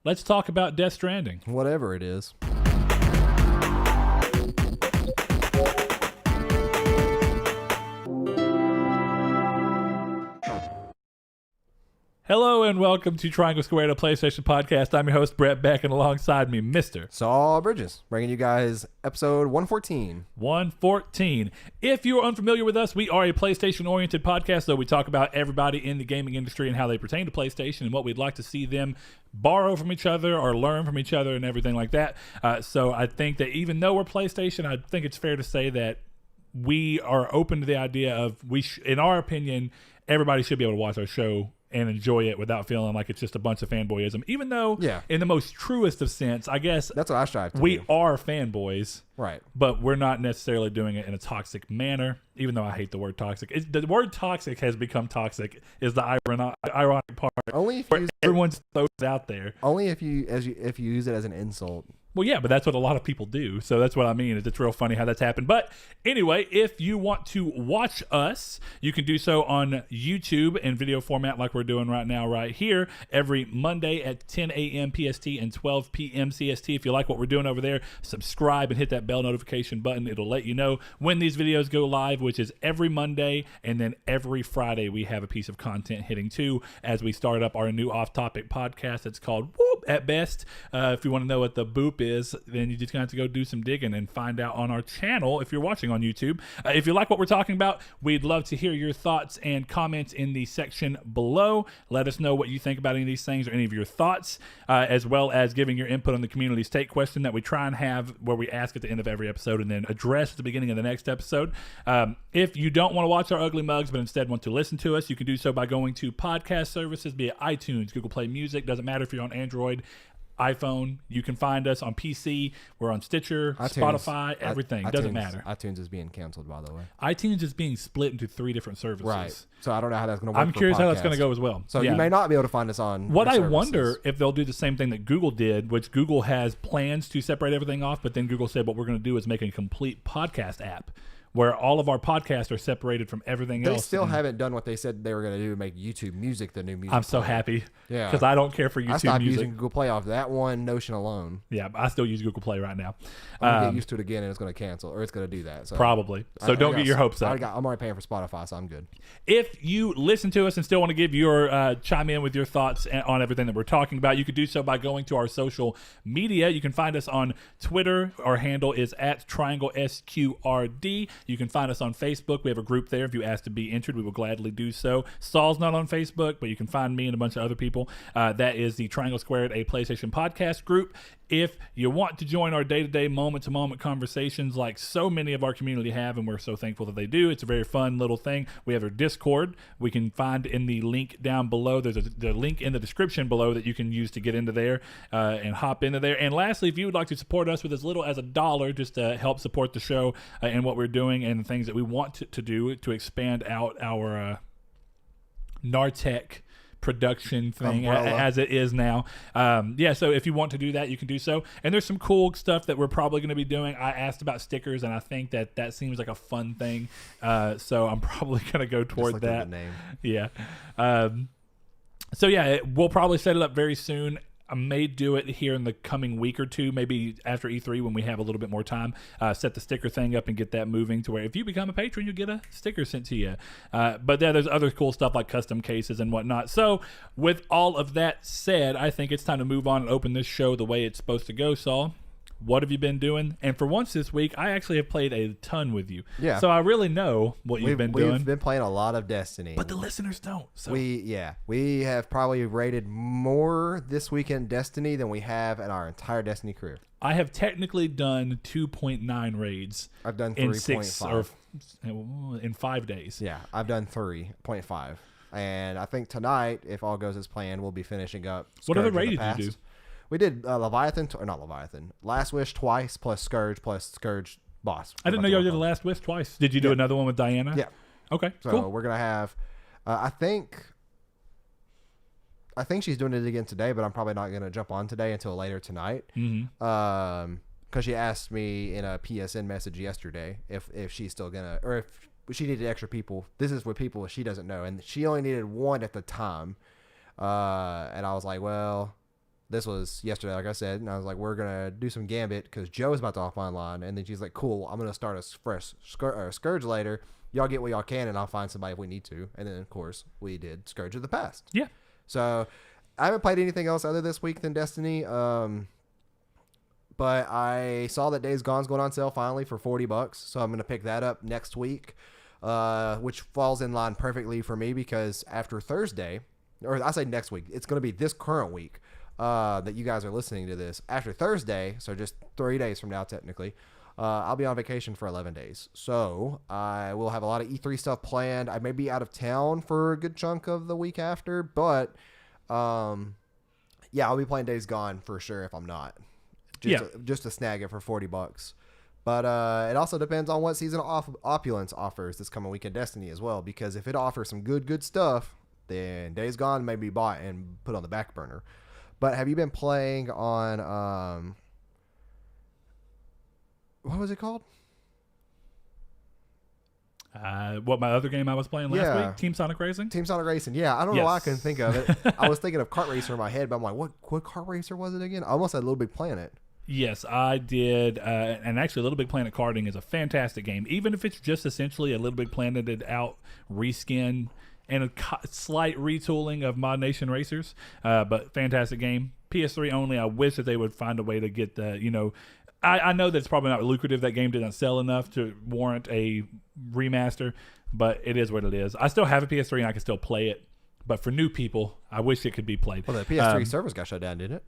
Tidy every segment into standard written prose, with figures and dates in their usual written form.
Let's talk about Death Stranding. Whatever it is. Hello and welcome to Triangle Squared, a PlayStation podcast. I'm your host, Brett Beck, and alongside me, Mr. Saul Bridges, bringing you guys episode 114. 114. If you are unfamiliar with us, we are a PlayStation-oriented podcast, so we talk about everybody in the gaming industry and how they pertain to PlayStation and what we'd like to see them borrow from each other or learn from each other and everything like that. So I think that even though we're PlayStation, I think it's fair to say that we are open to the idea of, in our opinion, everybody should be able to watch our show and enjoy it without feeling like it's just a bunch of fanboyism. Even though, in the most truest of sense, I guess that's what I strive to we do. are fanboys, right? But we're not necessarily doing it in a toxic manner. Even though I hate the word toxic, the word toxic has become toxic. Is the ironic part? Only if everyone throws it out there. Only if you use it as an insult. Well, yeah, but that's what a lot of people do. So that's what I mean. It's real funny how that's happened. But anyway, if you want to watch us, you can do so on YouTube in video format like we're doing right now, right here, every Monday at 10 a.m. PST and 12 p.m. CST. If you like what we're doing over there, subscribe and hit that bell notification button. It'll let you know when these videos go live, which is every Monday. And then every Friday, we have a piece of content hitting too as we start up our new off-topic podcast. It's called Whoop at Best. If you want to know what the boop is, then you just have to go do some digging and find out on our channel if you're watching on YouTube. If you like what we're talking about, we'd love to hear your thoughts and comments in the section below. Let us know what you think about any of these things or any of your thoughts, as well as giving your input on the community stake question that we try and have where we ask at the end of every episode and then address at the beginning of the next episode. If you don't want to watch our ugly mugs but instead want to listen to us, you can do so by going to podcast services, be it iTunes, Google Play Music. Doesn't matter if you're on Android, iPhone. You can find us on PC. We're on Stitcher, Spotify, everything. Doesn't matter. iTunes is being canceled, by the way. iTunes is being split into 3 different services. Right. So I don't know how that's going to work. I'm curious how that's going to go as well. So you may not be able to find us on what I wonder if they'll do the same thing that Google did, which Google has plans to separate everything off, but then Google said what we're going to do is make a complete podcast app where all of our podcasts are separated from everything else. They still haven't done what they said they were going to do, make YouTube Music the new music. I'm so happy. Yeah. Because I don't care for YouTube Music. I stopped using Google Play off that one notion alone. Yeah, I still use Google Play right now. I'm going to get used to it again, and it's going to cancel, or it's going to do that. So probably. So don't get your hopes up. I'm already paying for Spotify, so I'm good. If you listen to us and still want to give your chime in with your thoughts on everything that we're talking about, you could do so by going to our social media. You can find us on Twitter. Our handle is at TriangleSQRD. You can find us on Facebook. We have a group there. If you ask to be entered, we will gladly do so. Saul's not on Facebook, but you can find me and a bunch of other people. That is the Triangle Squared, a PlayStation podcast group. If you want to join our day-to-day, moment-to-moment conversations like so many of our community have, and we're so thankful that they do, it's a very fun little thing. We have our Discord. We can find in the link down below. There's the link in the description below that you can use to get into there and hop into there. And lastly, if you would like to support us with as little as $1 just to help support the show and what we're doing and the things that we want to do to expand out our Nartec production thing as it is now. So if you want to do that, you can do so. And there's some cool stuff that we're probably going to be doing. I asked about stickers, and I think that seems like a fun thing. So I'm probably going to go toward that. Name. Yeah. We'll probably set it up very soon. I may do it here in the coming week or two, maybe after E3 when we have a little bit more time, set the sticker thing up and get that moving to where if you become a patron, you get a sticker sent to you. But there's other cool stuff like custom cases and whatnot. So with all of that said, I think it's time to move on and open this show the way it's supposed to go, Saul. What have you been doing? And for once this week, I actually have played a ton with you. Yeah. So I really know what you've been doing. We've been playing a lot of Destiny. But the listeners don't. So. We have probably rated more this week in Destiny than we have in our entire Destiny career. I have technically done 2.9 raids. I've done 3.5. In 5 days. Yeah, I've done 3.5. And I think tonight, if all goes as planned, we'll be finishing up Scourge. What other raid did you do? We did Last Wish twice, plus Scourge boss. I didn't know y'all did a Last Wish twice. Did you do another one with Diana? Yeah. Okay, so cool. We're going to have, I think she's doing it again today, but I'm probably not going to jump on today until later tonight. Mm-hmm. Because she asked me in a PSN message yesterday if she's still going to, or if she needed extra people. This is with people she doesn't know. And she only needed one at the time. And I was like, well, This was yesterday, like I said, and I was like, we're gonna do some Gambit because Joe is about to hop online, and then she's like, cool, I'm gonna start a fresh Scourge later. Y'all get what y'all can, and I'll find somebody if we need to. And then of course we did Scourge of the Past. Yeah. So I haven't played anything else other this week than Destiny. But I saw that Days Gone's going on sale finally for $40, so I'm gonna pick that up next week, which falls in line perfectly for me because after Thursday, or I say next week, it's gonna be this current week that you guys are listening to this. After Thursday, so just 3 days from now technically, I'll be on vacation for 11 days. So I will have a lot of E3 stuff planned. I may be out of town for a good chunk of the week after, but yeah, I'll be playing Days Gone for sure if I'm not. Just to snag it for $40. But it also depends on what Season of Opulence offers this coming week in Destiny as well. Because if it offers some good stuff, then Days Gone may be bought and put on the back burner. But have you been playing on what was it called? What, my other game I was playing last week? Team Sonic Racing? Team Sonic Racing, yeah. I don't know why I couldn't think of it. I was thinking of Kart Racer in my head, but I'm like, what Kart Racer was it again? I almost had Little Big Planet. Yes, I did. And actually, Little Big Planet Karting is a fantastic game. Even if it's just essentially a Little Big Planeted out reskin and a slight retooling of Mod Nation Racers. But fantastic game. PS3 only. I wish that they would find a way to get the, I know that it's probably not lucrative. That game didn't sell enough to warrant a remaster, but it is what it is. I still have a PS3 and I can still play it. But for new people, I wish it could be played. Well, the PS3 servers got shut down, didn't it?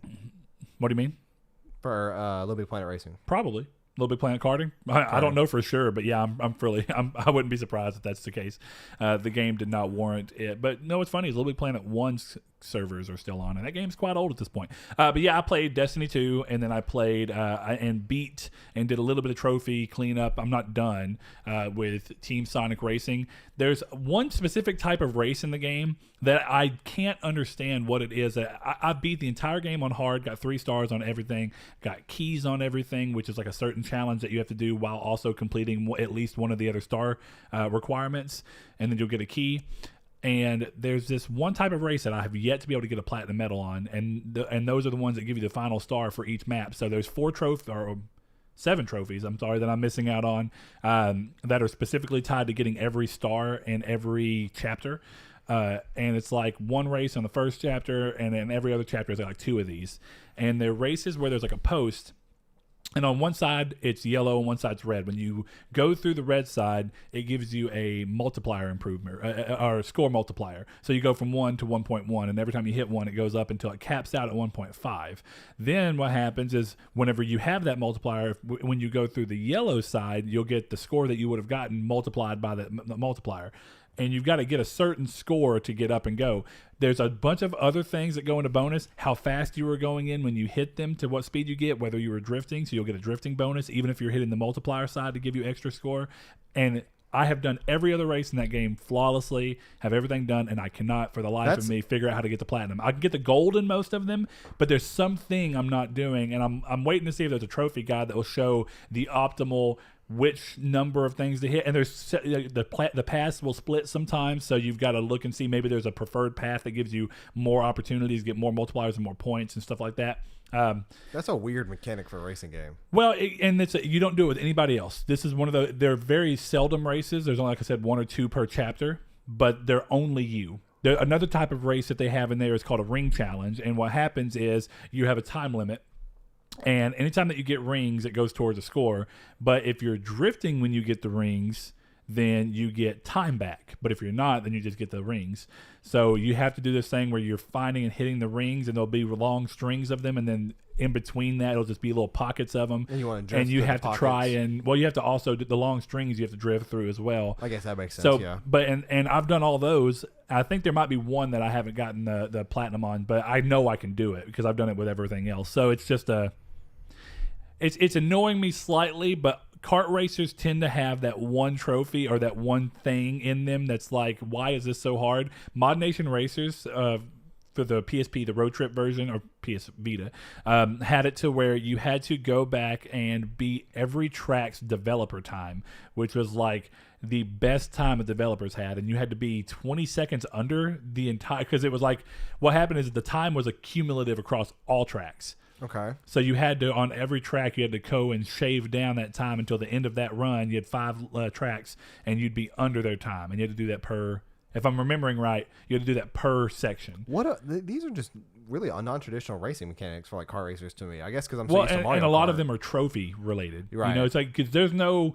What do you mean? For Little Big Planet Racing. Probably. Little Big Planet Karting? I don't know for sure, but yeah, I wouldn't be surprised if that's the case. The game did not warrant it. But no, what's funny is Little Big Planet 1's servers are still on, and that game's quite old at this point. But yeah, I played Destiny 2, and then I played and beat and did a little bit of trophy cleanup. I'm not done with Team Sonic Racing. There's one specific type of race in the game that I can't understand what it is. I beat the entire game on hard, got 3 stars on everything, got keys on everything, which is like a certain challenge that you have to do while also completing at least one of the other star requirements, and then you'll get a key. And there's this one type of race that I have yet to be able to get a platinum medal on, and those are the ones that give you the final star for each map. So there's 7 trophies, I'm sorry, that I'm missing out on that are specifically tied to getting every star in every chapter. And it's like one race on the first chapter, and then every other chapter is like 2 of these. And they're races where there's like a post, and on one side it's yellow and one side's red. When you go through the red side, it gives you a multiplier improvement or a score multiplier. So you go from 1 to 1.1, and every time you hit 1, it goes up until it caps out at 1.5. Then what happens is whenever you have that multiplier, when you go through the yellow side, you'll get the score that you would have gotten multiplied by the multiplier. And you've got to get a certain score to get up and go. There's a bunch of other things that go into bonus. How fast you were going in when you hit them, to what speed you get, whether you were drifting, so you'll get a drifting bonus, even if you're hitting the multiplier side to give you extra score. And I have done every other race in that game flawlessly, have everything done, and I cannot, for the life of me, figure out how to get the platinum. I can get the gold in most of them, but there's something I'm not doing, and I'm waiting to see if there's a trophy guide that will show the optimal which number of things to hit. And there's the paths will split sometimes, so you've got to look and see maybe there's a preferred path that gives you more opportunities, get more multipliers and more points and stuff like that. That's a weird mechanic for a racing game. Well, you don't do it with anybody else. This is one of they're very seldom races. There's only, like I said, 1 or 2 per chapter, but they're only you. Another type of race that they have in there is called a ring challenge, and what happens is you have a time limit. And anytime that you get rings, it goes towards a score. But if you're drifting when you get the rings, then you get time back. But if you're not, then you just get the rings. So you have to do this thing where you're finding and hitting the rings, and there'll be long strings of them, and then in between that, it'll just be little pockets of them. And you want to drift, and you have to try and you have to also do the long strings. You have to drift through as well. I guess that makes sense. So, yeah. But and I've done all those. I think there might be one that I haven't gotten the platinum on, but I know I can do it because I've done it with everything else. So it's just It's annoying me slightly, but kart racers tend to have that one trophy or that one thing in them that's like, why is this so hard? Mod Nation Racers, for the PSP, the road trip version, or PS Vita, had it to where you had to go back and beat every track's developer time, which was like the best time the developers had, and you had to be 20 seconds under the entire, because it was like, what happened is the time was accumulative across all tracks. Okay. So you had to, on every track, you had to go and shave down that time until the end of that run. You had 5 tracks, and you'd be under their time, and you had to do that per, if I'm remembering right, you had to do that per section. These are just really non-traditional racing mechanics for like car racers to me. I guess because I'm well, used to Mario and a lot Kart. of them are trophy related. Right. You know, it's like, because there's no,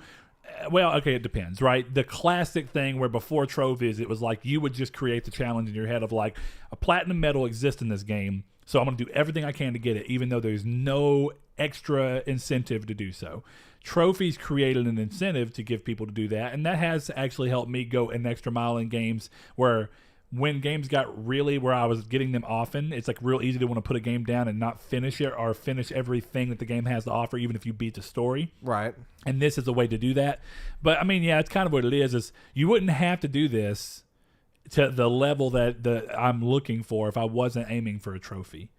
well, okay, it depends, right? The classic thing where before trophies, it was like you would just create the challenge in your head of like, a platinum medal exists in this game, so I'm going to do everything I can to get it, even though there's no extra incentive to do so. Trophies created an incentive to give people to do that, and that has actually helped me go an extra mile in games where when games got really where I was getting them often, it's like real easy to want to put a game down and not finish it or finish everything that the game has to offer, even if you beat the story. Right. And this is a way to do that. But I mean, yeah, it's kind of what it is you wouldn't have to do this to the level that I'm looking for if I wasn't aiming for a trophy.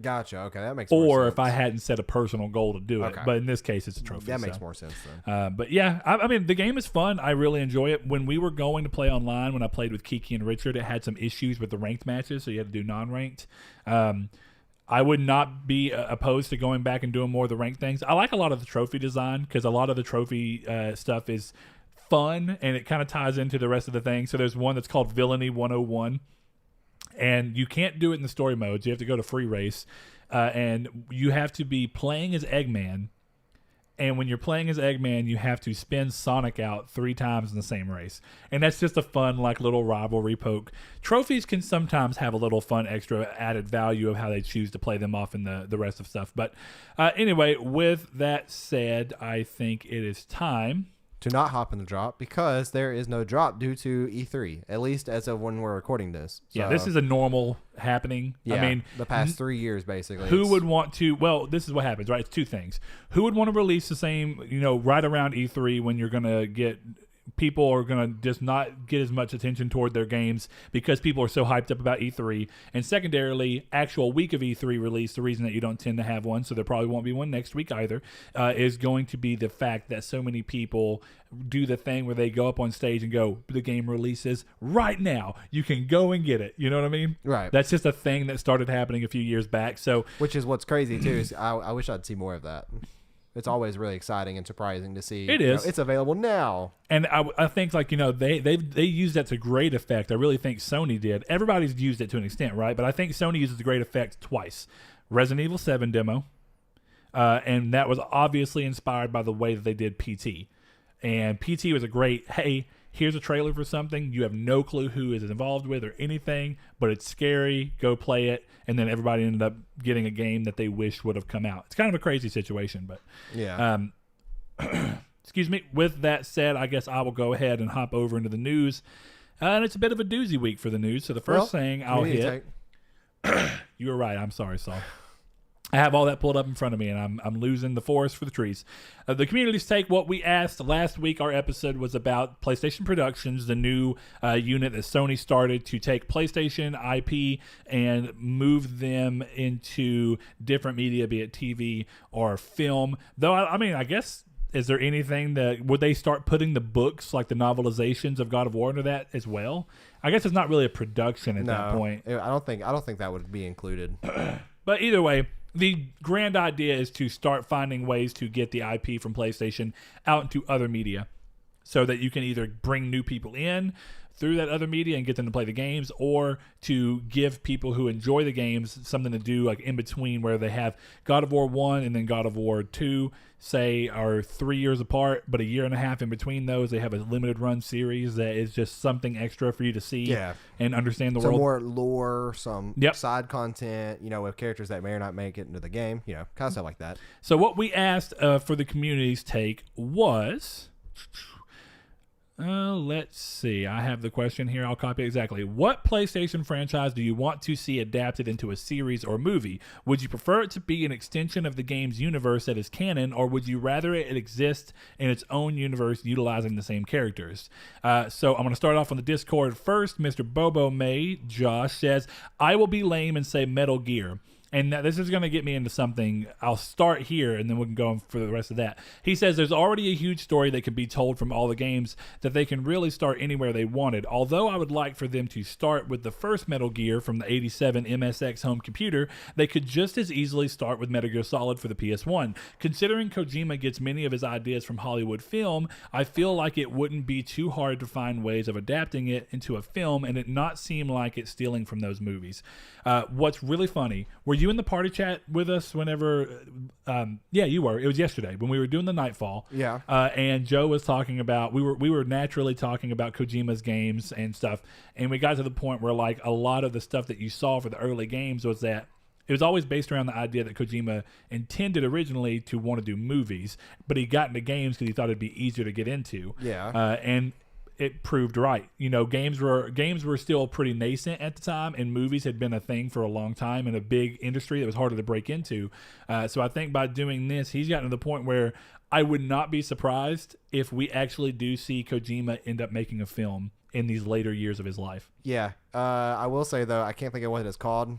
Gotcha. Okay, that makes more sense. Or if I hadn't set a personal goal to do it. Okay. But in this case, it's a trophy. That makes more sense then. But yeah, I mean, the game is fun. I really enjoy it. When we were going to play online, when I played with Kiki and Richard, it had some issues with the ranked matches, so you had to do non-ranked. I would not be opposed to going back and doing more of the ranked things. I like a lot of the trophy design because a lot of the trophy stuff is fun, and it kind of ties into the rest of the thing. So there's one that's called Villainy 101. And you can't do it in the story modes. You have to go to free race. And you have to be playing as Eggman. And when you're playing as Eggman, you have to spin Sonic out 3 times in the same race. And that's just a fun, like, little rivalry poke. Trophies can sometimes have a little fun extra added value of how they choose to play them off in the rest of stuff. But anyway, with that said, I think it is time to not hop in the drop because there is no drop due to E3, at least as of when we're recording this. So, yeah, this is a normal happening. Yeah, I mean, the past 3 years, basically. Who would want to, well, this is what happens, right? It's 2 things. Who would want to release the same, right around E3 when you're going to get, people are going to just not get as much attention toward their games because people are so hyped up about E3. And secondarily, actual week of E3 release, the reason that you don't tend to have one, so there probably won't be one next week either, is going to be the fact that so many people do the thing where they go up on stage and go, the game releases right now. You can go and get it. You know what I mean? Right. That's just a thing that started happening a few years back. So, which is what's crazy too. Is I wish I'd see more of that. It's always really exciting and surprising to see. It is. It's available now. And I think they used that to great effect. I really think Sony did. Everybody's used it to an extent, right? But I think Sony uses the great effect twice. Resident Evil 7 demo, and that was obviously inspired by the way that they did PT. And PT was a great, hey, here's a trailer for something you have no clue who is involved with or anything, but it's scary, go play it. And then everybody ended up getting a game that they wish would have come out. It's kind of a crazy situation, but yeah. Excuse me. With that said, I guess I will go ahead and hop over into the news. And it's a bit of a doozy week for the news. So the first thing I'll hit. You were right. I'm sorry, Saul. I have all that pulled up in front of me, and I'm losing the forest for the trees. The community's take, what we asked last week, our episode was about PlayStation Productions, the new unit that Sony started to take PlayStation IP and move them into different media, be it TV or film. Though, I mean, I guess, is there anything that, would they start putting the books, like the novelizations of God of War into that as well? I guess it's not really a production at that point. I don't think that would be included. But either way, the grand idea is to start finding ways to get the IP from PlayStation out into other media so that you can either bring new people in through that other media and get them to play the games, or to give people who enjoy the games something to do, like in between, where they have God of War 1 and then God of War 2, say, are 3 years apart, but a year and a half in between those, they have a limited run series that is just something extra for you to see and understand the world. Some more lore, some side content, with characters that may or not make it into the game, kind of stuff like that. So what we asked for the community's take was, Let's see. I have the question here. I'll copy it exactly. What PlayStation franchise do you want to see adapted into a series or movie? Would you prefer it to be an extension of the game's universe that is canon, or would you rather it exist in its own universe utilizing the same characters? So I'm going to start off on the Discord first. Mr. Bobo May, Josh, says, I will be lame and say Metal Gear. And this is going to get me into something. I'll start here, and then we can go on for the rest of that. He says there's already a huge story that can be told from all the games that they can really start anywhere they wanted. Although I would like for them to start with the first Metal Gear from the 87 MSX home computer, they could just as easily start with Metal Gear Solid for the PS1. Considering Kojima gets many of his ideas from Hollywood film, I feel like it wouldn't be too hard to find ways of adapting it into a film and it not seem like it's stealing from those movies. What's really funny, were you in the party chat with us whenever yeah, you were. It was yesterday when we were doing the Nightfall. Yeah. And Joe was talking about we were naturally talking about Kojima's games and stuff, and we got to the point where like a lot of the stuff that you saw for the early games was that it was always based around the idea that Kojima intended originally to want to do movies, but he got into games because he thought it'd be easier to get into. Yeah. And it proved right. You know, games were still pretty nascent at the time, and movies had been a thing for a long time in a big industry that was harder to break into. So I think by doing this, he's gotten to the point where I would not be surprised if we actually do see Kojima end up making a film in these later years of his life. Yeah. I will say, though, I can't think of what it's called.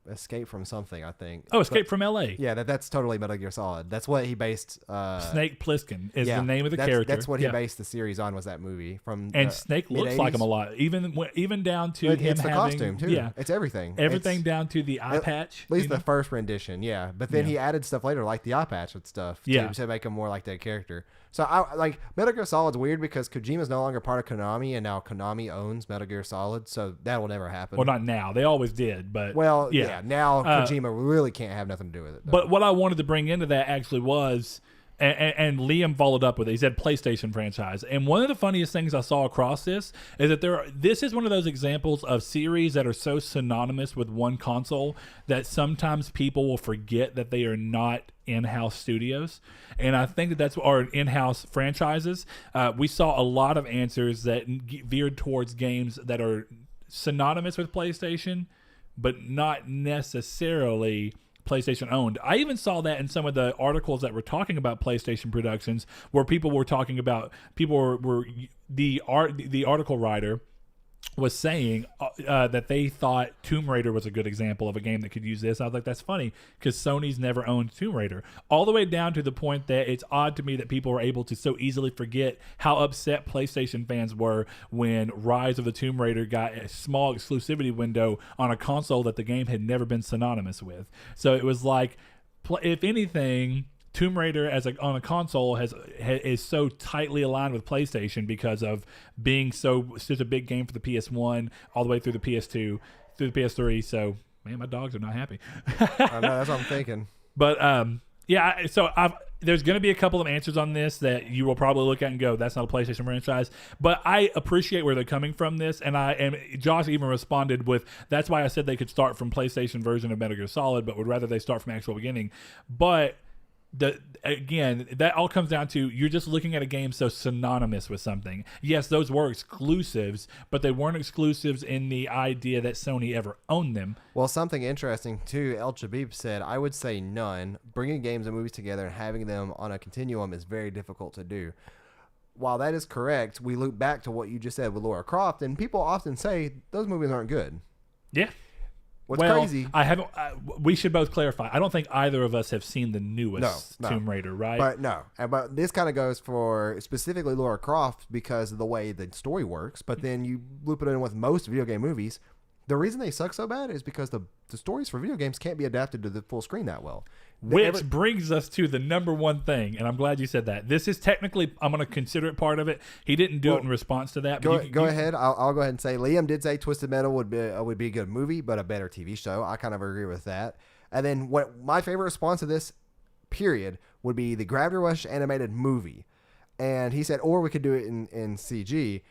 Escape from something, I think. Oh, Escape from L.A. Yeah, that's totally Metal Gear Solid. That's what he based. Snake Plissken is the name of the character. That's what he based the series on. Was that movie from? And Snake looks mid-80s? like him a lot, even down to him it's the having costume too. Yeah, it's everything. everything It's, down to the eye patch. At least the first rendition, yeah. But then he added stuff later, like the eye patch and stuff, to make him more like that character. So I like Metal Gear Solid's weird because Kojima's no longer part of Konami, and now Konami owns Metal Gear Solid, so that will never happen. Well, not now. They always did, but now Kojima really can't have nothing to do with it. Though. But what I wanted to bring into that actually was, and Liam followed up with it. He said PlayStation franchise, and one of the funniest things I saw across this is that this is one of those examples of series that are so synonymous with one console that sometimes people will forget that they are not in-house studios, and I think that's our in-house franchises. We saw a lot of answers that veered towards games that are synonymous with PlayStation, but not necessarily PlayStation owned. I even saw that in some of the articles that were talking about PlayStation productions, where people were talking about the article writer was saying that they thought Tomb Raider was a good example of a game that could use this. I was like, that's funny because Sony's never owned Tomb Raider. All the way down to the point that it's odd to me that people were able to so easily forget how upset PlayStation fans were when Rise of the Tomb Raider got a small exclusivity window on a console that the game had never been synonymous with. So it was like, if anything, Tomb Raider on a console is so tightly aligned with PlayStation because of being such a big game for the PS1 all the way through the PS2 through the PS3. So man, my dogs are not happy. I know, that's what I'm thinking. But so there's going to be a couple of answers on this that you will probably look at and go, that's not a PlayStation franchise. But I appreciate where they're coming from this, and Josh even responded with, that's why I said they could start from PlayStation version of Metal Gear Solid, but would rather they start from actual beginning. But again, that all comes down to you're just looking at a game so synonymous with something. Yes, those were exclusives, but they weren't exclusives in the idea that Sony ever owned them. Well, something interesting too, El Chabib said, I would say none. Bringing games and movies together and having them on a continuum is very difficult to do. While that is correct, we loop back to what you just said with Lara Croft, and people often say those movies aren't good. Yeah. What's crazy? I haven't. We should both clarify. I don't think either of us have seen the newest Tomb Raider, right? But this kind of goes for specifically Lara Croft because of the way the story works. But then you loop it in with most video game movies. The reason they suck so bad is because the stories for video games can't be adapted to the full screen that well. Which brings us to the number one thing, and I'm glad you said that. This is technically, I'm going to consider it part of it. He didn't do it in response to that. Go ahead. I'll go ahead and say Liam did say Twisted Metal would be a good movie, but a better TV show. I kind of agree with that. And then what my favorite response to this period would be the Gravity Rush animated movie. And he said, or we could do it in CG.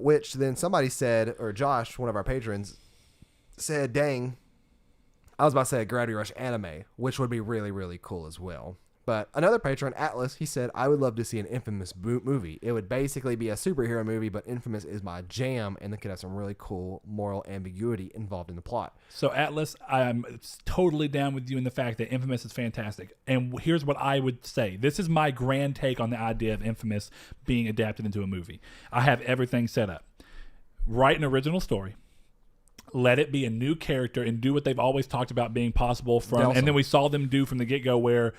Which then somebody said, or Josh, one of our patrons, said, dang, I was about to say a Gravity Rush anime, which would be really, really cool as well. But another patron, Atlas, he said, I would love to see an Infamous movie. It would basically be a superhero movie, but Infamous is my jam, and it could have some really cool moral ambiguity involved in the plot. So, Atlas, I'm totally down with you in the fact that Infamous is fantastic. And here's what I would say. This is my grand take on the idea of Infamous being adapted into a movie. I have everything set up. Write an original story. Let it be a new character and do what they've always talked about being possible from. Delson. And then we saw them do from the get-go where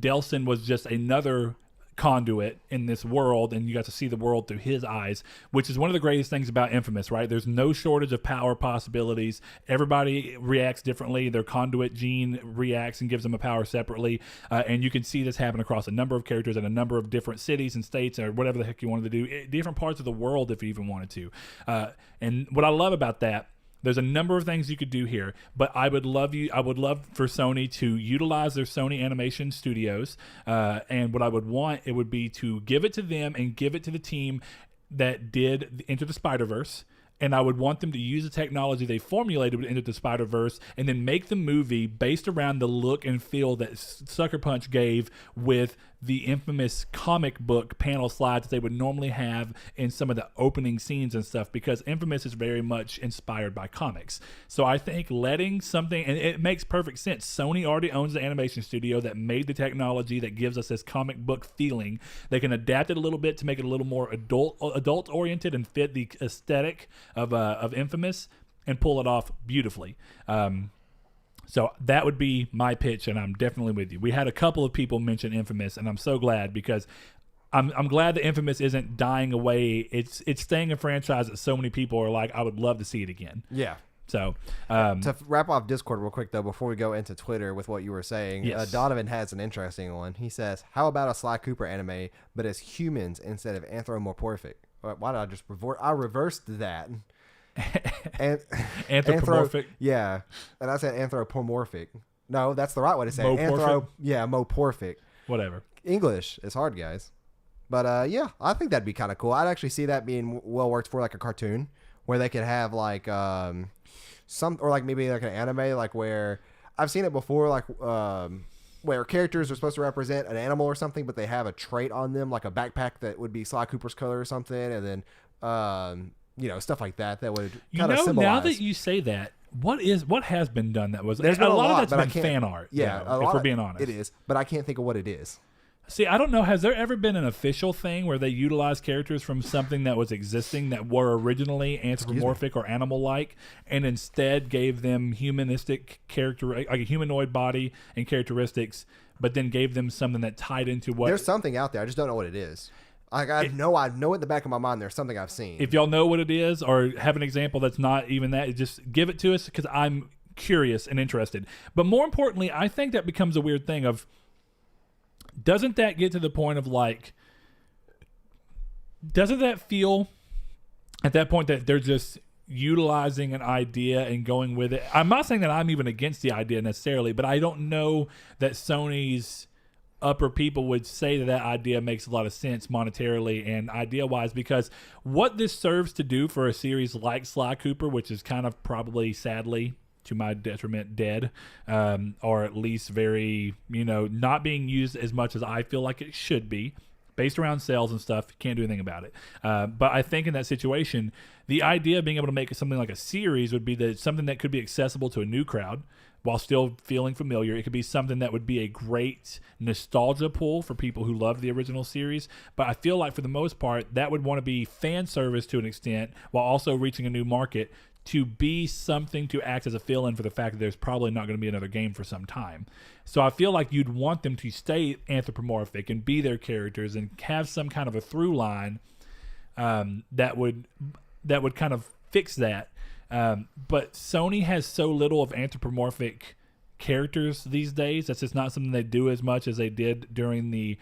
Delson was just another conduit in this world, and you got to see the world through his eyes, which is one of the greatest things about Infamous, right? There's no shortage of power possibilities. Everybody reacts differently. Their conduit gene reacts and gives them a power separately, and you can see this happen across a number of characters in a number of different cities and states, or whatever the heck you wanted to do, different parts of the world if you even wanted to. And what I love about that, there's a number of things you could do here, but I would love for Sony to utilize their Sony Animation Studios, and what I would want, it would be to give it to them and give it to the team that did Into the Spider-Verse, and I would want them to use the technology they formulated with Into the Spider-Verse and then make the movie based around the look and feel that Sucker Punch gave with the infamous comic book panel slides that they would normally have in some of the opening scenes and stuff, because Infamous is very much inspired by comics. So I think letting something, and it makes perfect sense, Sony already owns the animation studio that made the technology that gives us this comic book feeling. They can adapt it a little bit to make it a little more adult oriented and fit the aesthetic of Infamous and pull it off beautifully. So that would be my pitch, and I'm definitely with you. We had a couple of people mention Infamous, and I'm so glad, because I'm glad that Infamous isn't dying away. It's staying a franchise that so many people are like, I would love to see it again. Yeah. So to wrap off Discord real quick, though, before we go into Twitter with what you were saying, yes. Donovan has an interesting one. He says, how about a Sly Cooper anime, but as humans instead of anthropomorphic? Why did I just I reversed that. Anthropomorphic. Yeah, and I said anthropomorphic. No, that's the right way to say it. Moporphic. Whatever. English is hard, guys. But yeah, I think that'd be kind of cool. I'd actually see that being well worked for like a cartoon, where they could have like maybe like an anime, like where I've seen it before, like where characters are supposed to represent an animal or something, but they have a trait on them, like a backpack that would be Sly Cooper's color or something, and then stuff like that would kind of symbolize. Now that you say that, what has been done that was There's been a lot of that's been fan art. Yeah, though, if we're being honest, it is, but I can't think of what it is. See, I don't know. Has there ever been an official thing where they utilized characters from something that was existing that were originally anthropomorphic or animal-like, and instead gave them humanistic character, like a humanoid body and characteristics, but then gave them something that tied into what? There's something out there. I just don't know what it is. I know in the back of my mind there's something I've seen. If y'all know what it is or have an example that's not even that, just give it to us, because I'm curious and interested. But more importantly, I think that becomes a weird thing of, doesn't that get to the point of like, doesn't that feel at that point that they're just utilizing an idea and going with it? I'm not saying that I'm even against the idea necessarily, but I don't know that Sony's upper people would say that idea makes a lot of sense monetarily and idea-wise, because what this serves to do for a series like Sly Cooper, which is kind of probably, sadly, to my detriment, dead, or at least very, not being used as much as I feel like it should be, based around sales and stuff. Can't do anything about it. But I think in that situation, the idea of being able to make something like a series would be something that could be accessible to a new crowd while still feeling familiar. It could be something that would be a great nostalgia pull for people who love the original series. But I feel like for the most part, that would want to be fan service to an extent while also reaching a new market, to be something to act as a fill-in for the fact that there's probably not going to be another game for some time. So I feel like you'd want them to stay anthropomorphic and be their characters and have some kind of a through line that would kind of fix that. But Sony has so little of anthropomorphic characters these days. That's just not something they do as much as they did during the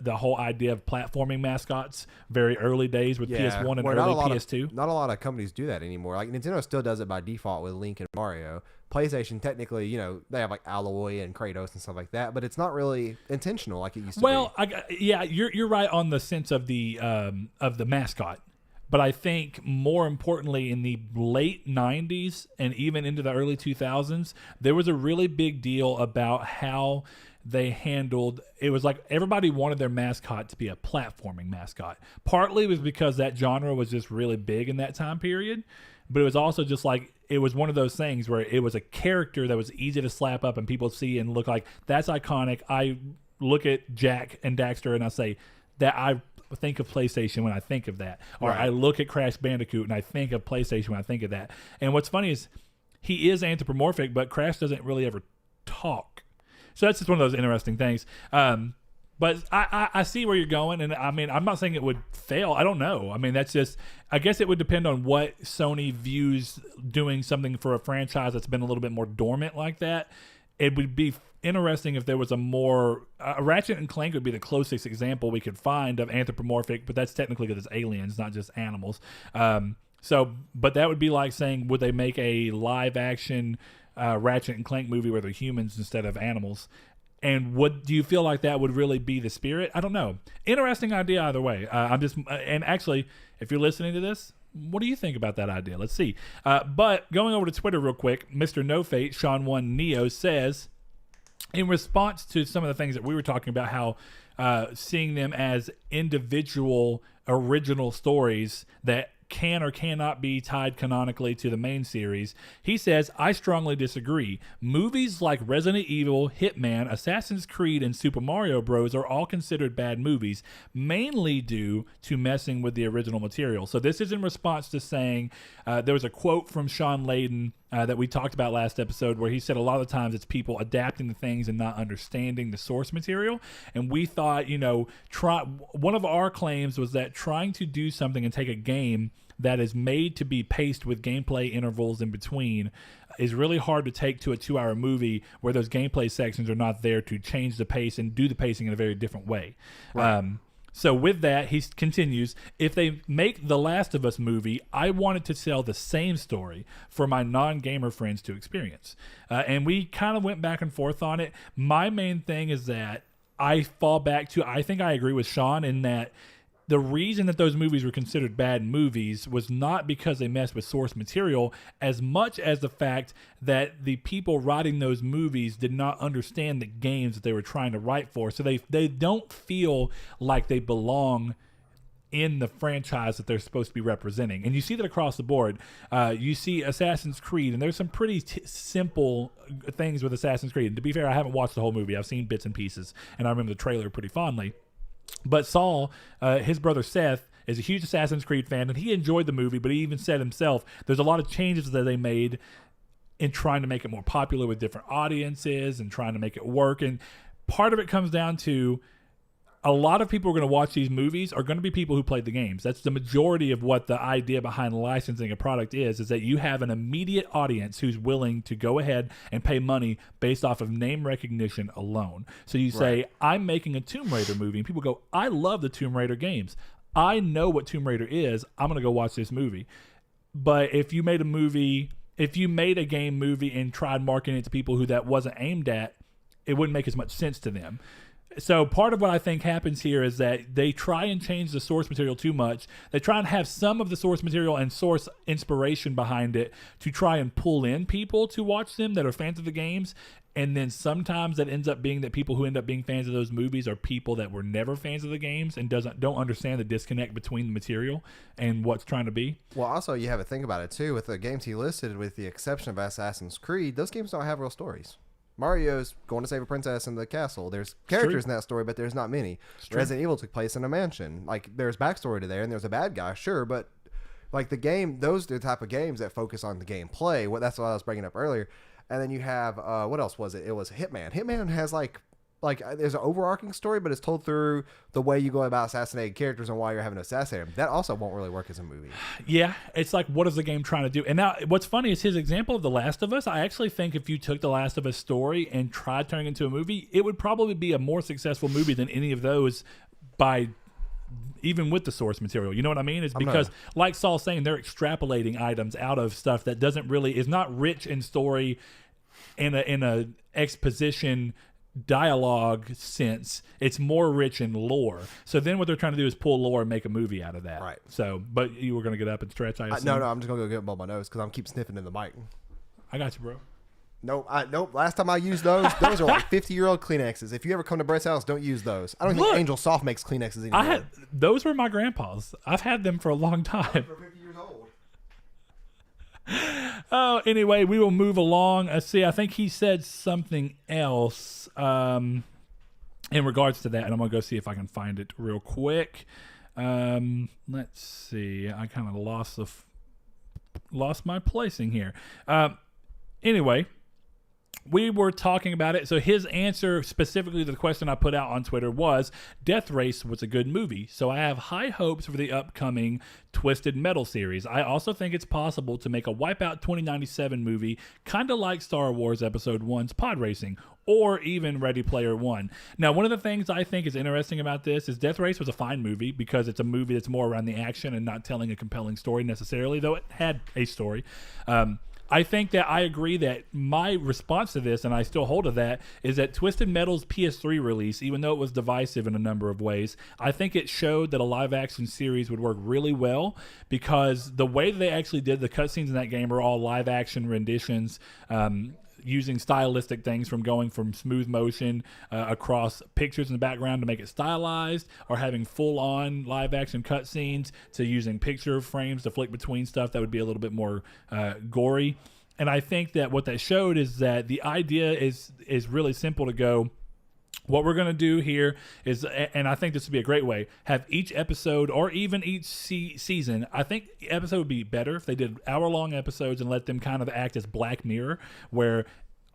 whole idea of platforming mascots very early days with PS1 and early PS2. Not a lot of companies do that anymore. Like Nintendo still does it by default with Link and Mario. PlayStation, technically, they have like Aloy and Kratos and stuff like that, but it's not really intentional like it used to be. Well, you're right on the sense of the mascot. But I think more importantly, in the late 90s and even into the early 2000s, there was a really big deal about how they handled, it was like everybody wanted their mascot to be a platforming mascot. Partly it was because that genre was just really big in that time period, but it was also just like, it was one of those things where it was a character that was easy to slap up and people see and look like, that's iconic. I look at Jack and Daxter and I say that I think of PlayStation when I think of that. Or I look at Crash Bandicoot and I think of PlayStation when I think of that. And what's funny is he is anthropomorphic, but Crash doesn't really ever talk. So that's just one of those interesting things. But I see where you're going, and I mean, I'm not saying it would fail. I don't know. I mean, that's just, I guess it would depend on what Sony views doing something for a franchise that's been a little bit more dormant like that. It would be interesting if there was a more, Ratchet and Clank would be the closest example we could find of anthropomorphic, but that's technically because it's aliens, not just animals. But that would be like saying, would they make a live action Ratchet and Clank movie where they're humans instead of animals? And do you feel like that would really be the spirit? I don't know. Interesting idea either way. And actually, if you're listening to this, what do you think about that idea? Let's see. But going over to Twitter real quick, Mr. No Fate, Sean 1 Neo says, in response to some of the things that we were talking about, how seeing them as individual original stories that can or cannot be tied canonically to the main series, he says, I strongly disagree. Movies like Resident Evil, Hitman, Assassin's Creed, and Super Mario Bros. Are all considered bad movies, mainly due to messing with the original material. So this is in response to saying, there was a quote from Sean Layden that we talked about last episode where he said a lot of the times it's people adapting the things and not understanding the source material. And we thought, one of our claims was that trying to do something and take a game that is made to be paced with gameplay intervals in between is really hard to take to a 2-hour movie where those gameplay sections are not there to change the pace and do the pacing in a very different way. Right. So with that, he continues, if they make the Last of Us movie, I wanted to tell the same story for my non-gamer friends to experience. And we kind of went back and forth on it. My main thing is that I fall back to, I think I agree with Sean in that the reason that those movies were considered bad movies was not because they messed with source material as much as the fact that the people writing those movies did not understand the games that they were trying to write for. So they don't feel like they belong in the franchise that they're supposed to be representing. And you see that across the board. You see Assassin's Creed, and there's some pretty simple things with Assassin's Creed. And to be fair, I haven't watched the whole movie. I've seen bits and pieces, and I remember the trailer pretty fondly. But Saul, his brother Seth, is a huge Assassin's Creed fan, and he enjoyed the movie, but he even said himself, there's a lot of changes that they made in trying to make it more popular with different audiences and trying to make it work. And part of it comes down to a lot of people who are going to watch these movies are going to be people who played the games. That's the majority of what the idea behind licensing a product is that you have an immediate audience who's willing to go ahead and pay money based off of name recognition alone. So you say, I'm making a Tomb Raider movie, and people go, I love the Tomb Raider games. I know what Tomb Raider is. I'm going to go watch this movie. But if you made a game movie and tried marketing it to people who that wasn't aimed at, it wouldn't make as much sense to them. So part of what I think happens here is that they try and change the source material too much. They try and have some of the source material and source inspiration behind it to try and pull in people to watch them that are fans of the games. And then sometimes that ends up being that people who end up being fans of those movies are people that were never fans of the games and don't understand the disconnect between the material and what's trying to be. Well, also you have to think about it too. With the games he listed, with the exception of Assassin's Creed, those games don't have real stories. Mario's going to save a princess in the castle. There's characters in that story, but there's not many. Resident Evil took place in a mansion. Like, there's backstory to there, and there's a bad guy, sure, but like the game, those are the type of games that focus on the gameplay. That's what I was bringing up earlier. And then you have, what else was it? It was Hitman. Hitman has like there's an overarching story, but it's told through the way you go about assassinating characters and why you're having to assassinate them. That also won't really work as a movie. Yeah, it's like, what is the game trying to do? And now, what's funny is his example of The Last of Us. I actually think if you took The Last of Us story and tried turning it into a movie, it would probably be a more successful movie than any of those even with the source material. You know what I mean? It's because, like Saul's saying, they're extrapolating items out of stuff that is not rich in story in a exposition dialogue sense. It's more rich in lore. So then what they're trying to do is pull lore and make a movie out of that. Right. So, but you were going to get up and stretch, I assume? No, I'm just going to go get my nose because I'm keep sniffing in the mic. I got you, bro. Nope. Nope. Last time I used those are like 50-year-old Kleenexes. If you ever come to Brett's house, don't use those. I don't think Angel Soft makes Kleenexes anymore. Those were my grandpa's. I've had them for a long time. For 50 years old. Oh, anyway, we will move along. Let's see. I think he said something else in regards to that, and I'm gonna go see if I can find it real quick. Let's see. I kind of lost my placing here. Anyway. We were talking about it. So his answer specifically to the question I put out on Twitter was Death Race was a good movie. So I have high hopes for the upcoming Twisted Metal series. I also think it's possible to make a Wipeout 2097 movie kind of like Star Wars Episode 1's Pod Racing or even Ready Player One. Now, one of the things I think is interesting about this is Death Race was a fine movie because it's a movie that's more around the action and not telling a compelling story necessarily, though it had a story. I think that I agree that my response to this, and I still hold to that, is that Twisted Metal's PS3 release, even though it was divisive in a number of ways, I think it showed that a live-action series would work really well because the way they actually did the cutscenes in that game are all live-action renditions, using stylistic things from going from smooth motion across pictures in the background to make it stylized, or having full-on live-action cutscenes to using picture frames to flick between stuff that would be a little bit more gory. And I think that what that showed is that the idea is really simple to go, what we're going to do here is, and I think this would be a great way, have each episode or even each season. I think the episode would be better if they did hour-long episodes and let them kind of act as Black Mirror, where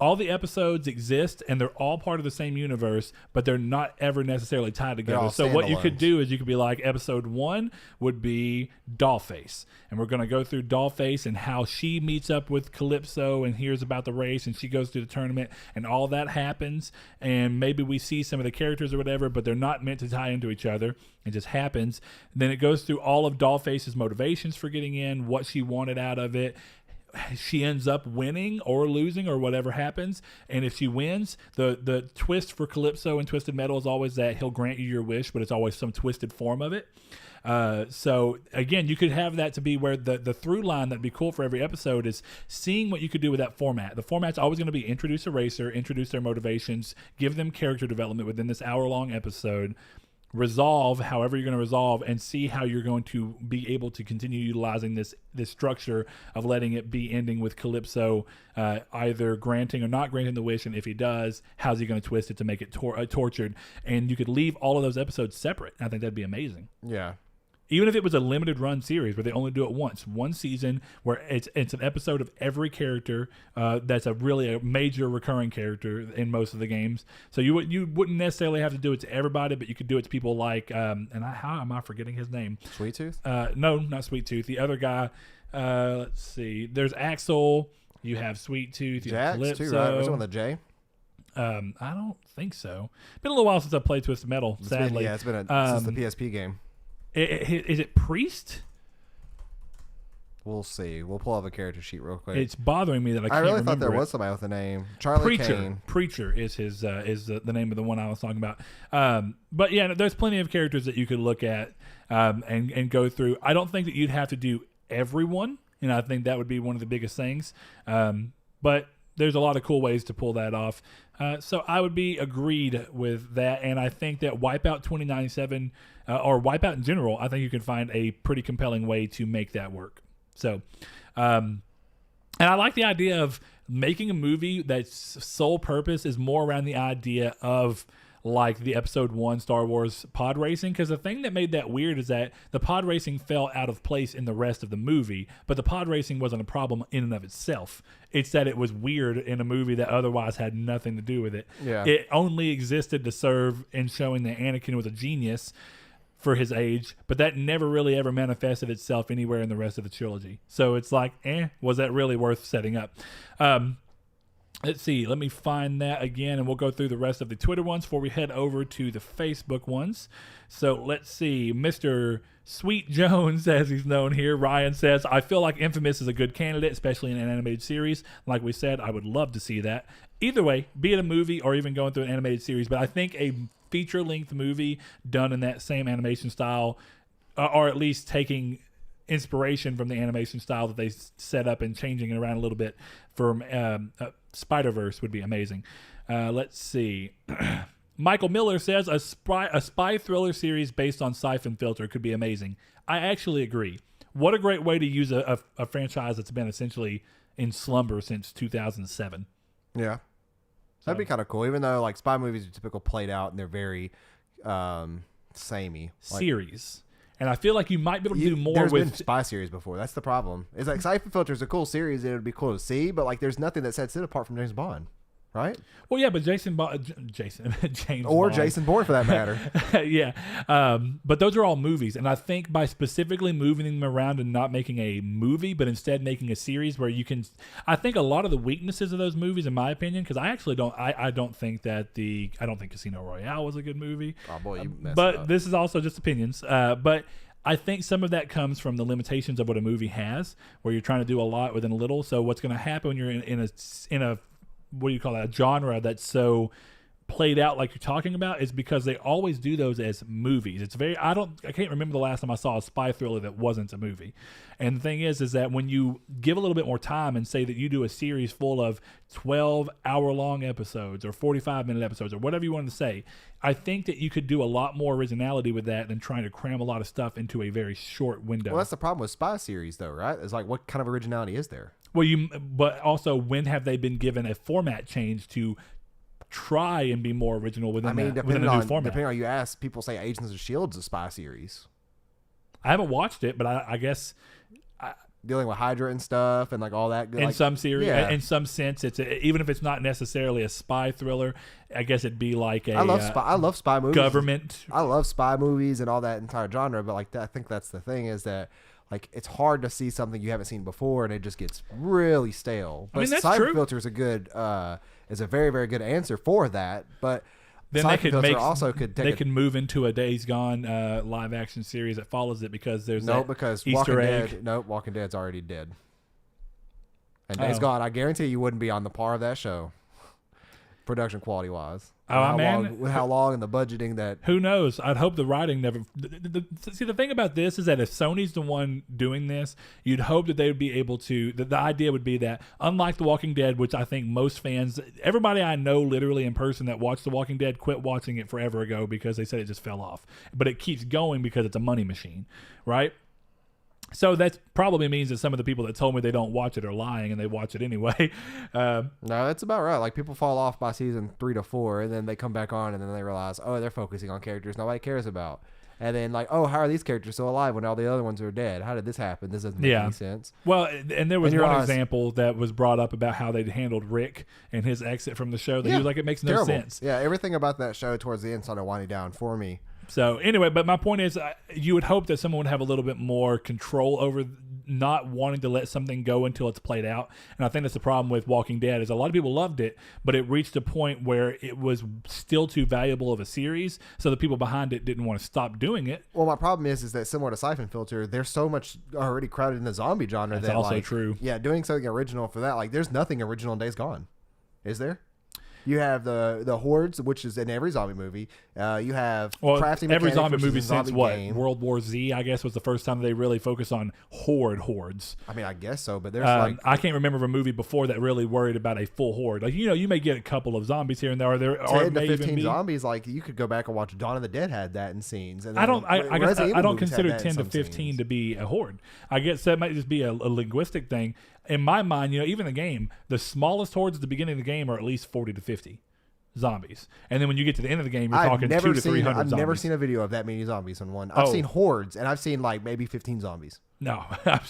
all the episodes exist and they're all part of the same universe, but they're not ever necessarily tied together. So what you could do is you could be like, episode 1 would be Dollface, and we're going to go through Dollface and how she meets up with Calypso and hears about the race, and she goes to the tournament and all that happens, and maybe we see some of the characters or whatever, but they're not meant to tie into each other. It just happens. Then it goes through all of Dollface's motivations for getting in, what she wanted out of it. She ends up winning or losing or whatever happens, and if she wins, the twist for Calypso and Twisted Metal is always that he'll grant you your wish, but it's always some twisted form of it. So again, you could have that to be where the through line that'd be cool for every episode is seeing what you could do with that format. The format's always going to be introduce a racer, introduce their motivations, give them character development within this hour-long episode, resolve however you're going to resolve, and see how you're going to be able to continue utilizing this structure of letting it be ending with Calypso either granting or not granting the wish, and if he does, how's he going to twist it to make it tortured. And you could leave all of those episodes separate. I think that'd be amazing. Yeah. Even if it was a limited run series where they only do it once, one season where it's an episode of every character that's a major recurring character in most of the games. So you wouldn't necessarily have to do it to everybody, but you could do it to people like how am I forgetting his name? Sweet Tooth? No, not Sweet Tooth. The other guy. Let's see. There's Axel. You have Sweet Tooth. You have Calypso. Too, right? Was it on the J? I don't think so. Been a little while since I played Twisted Metal. Sadly, it's been since the PSP game. Is it Priest? We'll see. We'll pull up a character sheet real quick. It's bothering me that I can't remember. I really thought there was somebody with a name. Charlie Kane. Preacher is his the name of the one I was talking about. But yeah, there's plenty of characters that you could look at and go through. I don't think that you'd have to do everyone, and I think that would be one of the biggest things. But there's a lot of cool ways to pull that off. So I would be agreed with that, and I think that Wipeout 2097 or Wipeout in general, I think you can find a pretty compelling way to make that work. So, and I like the idea of making a movie that's sole purpose is more around the idea of like the episode 1 Star Wars pod racing, because the thing that made that weird is that the pod racing fell out of place in the rest of the movie, but the pod racing wasn't a problem in and of itself. It's that it was weird in a movie that otherwise had nothing to do with it. Yeah. It only existed to serve in showing that Anakin was a genius for his age, but that never really ever manifested itself anywhere in the rest of the trilogy. So it's like, was that really worth setting up? Let's see. Let me find that again, and we'll go through the rest of the Twitter ones before we head over to the Facebook ones. So let's see. Mr. Sweet Jones, as he's known here, Ryan says, I feel like Infamous is a good candidate, especially in an animated series. Like we said, I would love to see that. Either way, be it a movie or even going through an animated series, but I think a feature-length movie done in that same animation style, or at least taking inspiration from the animation style that they set up and changing it around a little bit from Spider-Verse would be amazing. Let's see. Michael Miller says a spy thriller series based on Siphon Filter could be amazing. I actually agree. What a great way to use a franchise that's been essentially in slumber since 2007. Yeah. That'd be kind of cool, even though like spy movies are typical played out and they're very samey. Series. And I feel like you might be able to do more there's with been spy series before. That's the problem. It's like Siphon Filter is a cool series. It would be cool to see, but like there's nothing that sets it apart from James Bond, right? Well, yeah, but James or Bond. Jason Bourne for that matter. Yeah. But those are all movies. And I think by specifically moving them around and not making a movie, but instead making a series where you can, I think a lot of the weaknesses of those movies, in my opinion, because I actually don't, I don't think that I don't think Casino Royale was a good movie. Oh boy, you messed But up. this is also just opinions. But I think some of that comes from the limitations of what a movie has, where you're trying to do a lot within a little. So what's going to happen when you're in a what do you call that, a genre that's so played out like you're talking about, is because they always do those as movies. It's very, I can't remember the last time I saw a spy thriller that wasn't a movie. And the thing is that when you give a little bit more time and say that you do a series full of 12-hour-long episodes or 45-minute episodes or whatever you wanted to say, I think that you could do a lot more originality with that than trying to cram a lot of stuff into a very short window. Well, that's the problem with spy series, though, right? It's like, what kind of originality is there? Well, but also, when have they been given a format change to try and be more original within a new format? Depending on you ask, people say Agents of S.H.I.E.L.D.'s a spy series. I haven't watched it, but I guess dealing with Hydra and stuff and like all that. In some series, yeah. in some sense, it's even if it's not necessarily a spy thriller, I guess it'd be like a. I love spy movies. Government. I love spy movies and all that entire genre, but like I think that's the thing is that. Like, it's hard to see something you haven't seen before, and it just gets really stale. But that's Siphon true. Filter is is a very, very good answer for that. But then Siphon they Filter can move into a Days Gone live action series that follows it because there's because Easter egg. Walking Dead's already dead. And Days Gone, I guarantee you wouldn't be on the par of that show, production quality wise. With how long and the budgeting that. Who knows? I'd hope the writing never. See, the thing about this is that if Sony's the one doing this, you'd hope that they would be able to. The idea would be that, unlike The Walking Dead, which I think most fans, everybody I know literally in person that watched The Walking Dead quit watching it forever ago because they said it just fell off. But it keeps going because it's a money machine, right? So that probably means that some of the people that told me they don't watch it are lying and they watch it anyway. No, that's about right. Like, people fall off by season 3 to 4 and then they come back on and then they realize, oh, they're focusing on characters nobody cares about. And then like, oh, how are these characters still alive when all the other ones are dead? How did this happen? This doesn't make any sense. Well, and there was one example that was brought up about how they handled Rick and his exit from the show. That he was like, it makes no sense. Yeah, everything about that show towards the end started winding down for me. So anyway, but my point is, you would hope that someone would have a little bit more control over not wanting to let something go until it's played out. And I think that's the problem with Walking Dead is a lot of people loved it, but it reached a point where it was still too valuable of a series, so the people behind it didn't want to stop doing it. Well, my problem is that similar to Siphon Filter, there's so much already crowded in the zombie genre. That's that also like, true. Yeah, doing something original for that, like there's nothing original in Days Gone, is there? You have the hordes, which is in every zombie movie. You have crafting every mechanics, zombie which movie is a zombie since what game. World War Z, I guess, was the first time they really focused on hordes. I mean, I guess so, but there's I can't remember of a movie before that really worried about a full horde. Like, you may get a couple of zombies here and there. 10 to 15 zombies. Like, you could go back and watch Dawn of the Dead had that in scenes. And I don't consider 10 to 15 scenes. to be a horde. I guess that might just be a linguistic thing. In my mind, even the game, the smallest hordes at the beginning of the game are at least 40 to 50. Zombies, and then when you get to the end of the game, you're talking 200 to 300 zombies. I've never seen a video of that many zombies in one. I've seen hordes, and I've seen like maybe 15 zombies. No,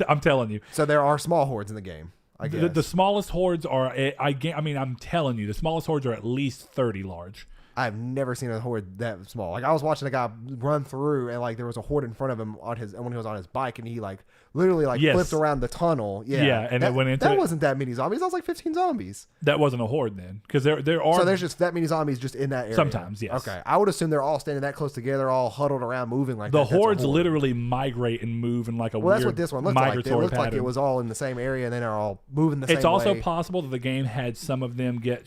I'm telling you. So there are small hordes in the game. I guess the smallest hordes are. I'm telling you, the smallest hordes are at least 30 large. I've never seen a horde that small. Like, I was watching a guy run through, and like there was a horde in front of him when he was on his bike, and he like literally flipped around the tunnel. Yeah, and it went into that wasn't that many zombies. That was like 15 zombies. That wasn't a horde then, because there are. So there's just that many zombies just in that area. Sometimes, yes. Okay, I would assume they're all standing that close together, all huddled around, moving like the that. hordes literally migrate and move in like a weird. That's what this one looked like. It looked pattern. like it was all in the same area, and then they're all moving the same way. It's also possible that the game had some of them get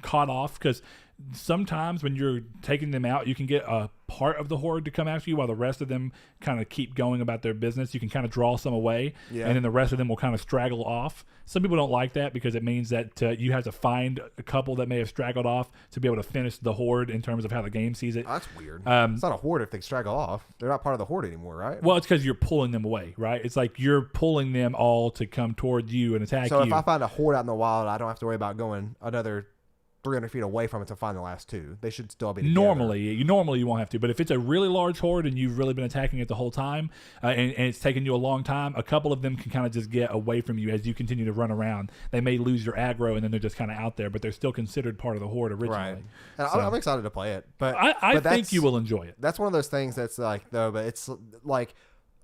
caught off because sometimes when you're taking them out, you can get a part of the horde to come after you while the rest of them kind of keep going about their business. You can kind of draw some away, and then the rest of them will kind of straggle off. Some people don't like that because it means that you have to find a couple that may have straggled off to be able to finish the horde in terms of how the game sees it. Oh, that's weird. It's not a horde if they straggle off. They're not part of the horde anymore, right? Well, it's because you're pulling them away, right? It's like you're pulling them all to come toward you and attack you. So if I find a horde out in the wild, I don't have to worry about going another 300 feet away from it to find the last two. They should still be together. Normally you won't have to, but if it's a really large horde and you've really been attacking it the whole time, and it's taken you a long time, a couple of them can kind of just get away from you as you continue to run around. They may lose your aggro and then they're just kind of out there, but they're still considered part of the horde originally. Right. And so, I'm excited to play it, but I think you will enjoy it. That's one of those things that's like, though, but it's like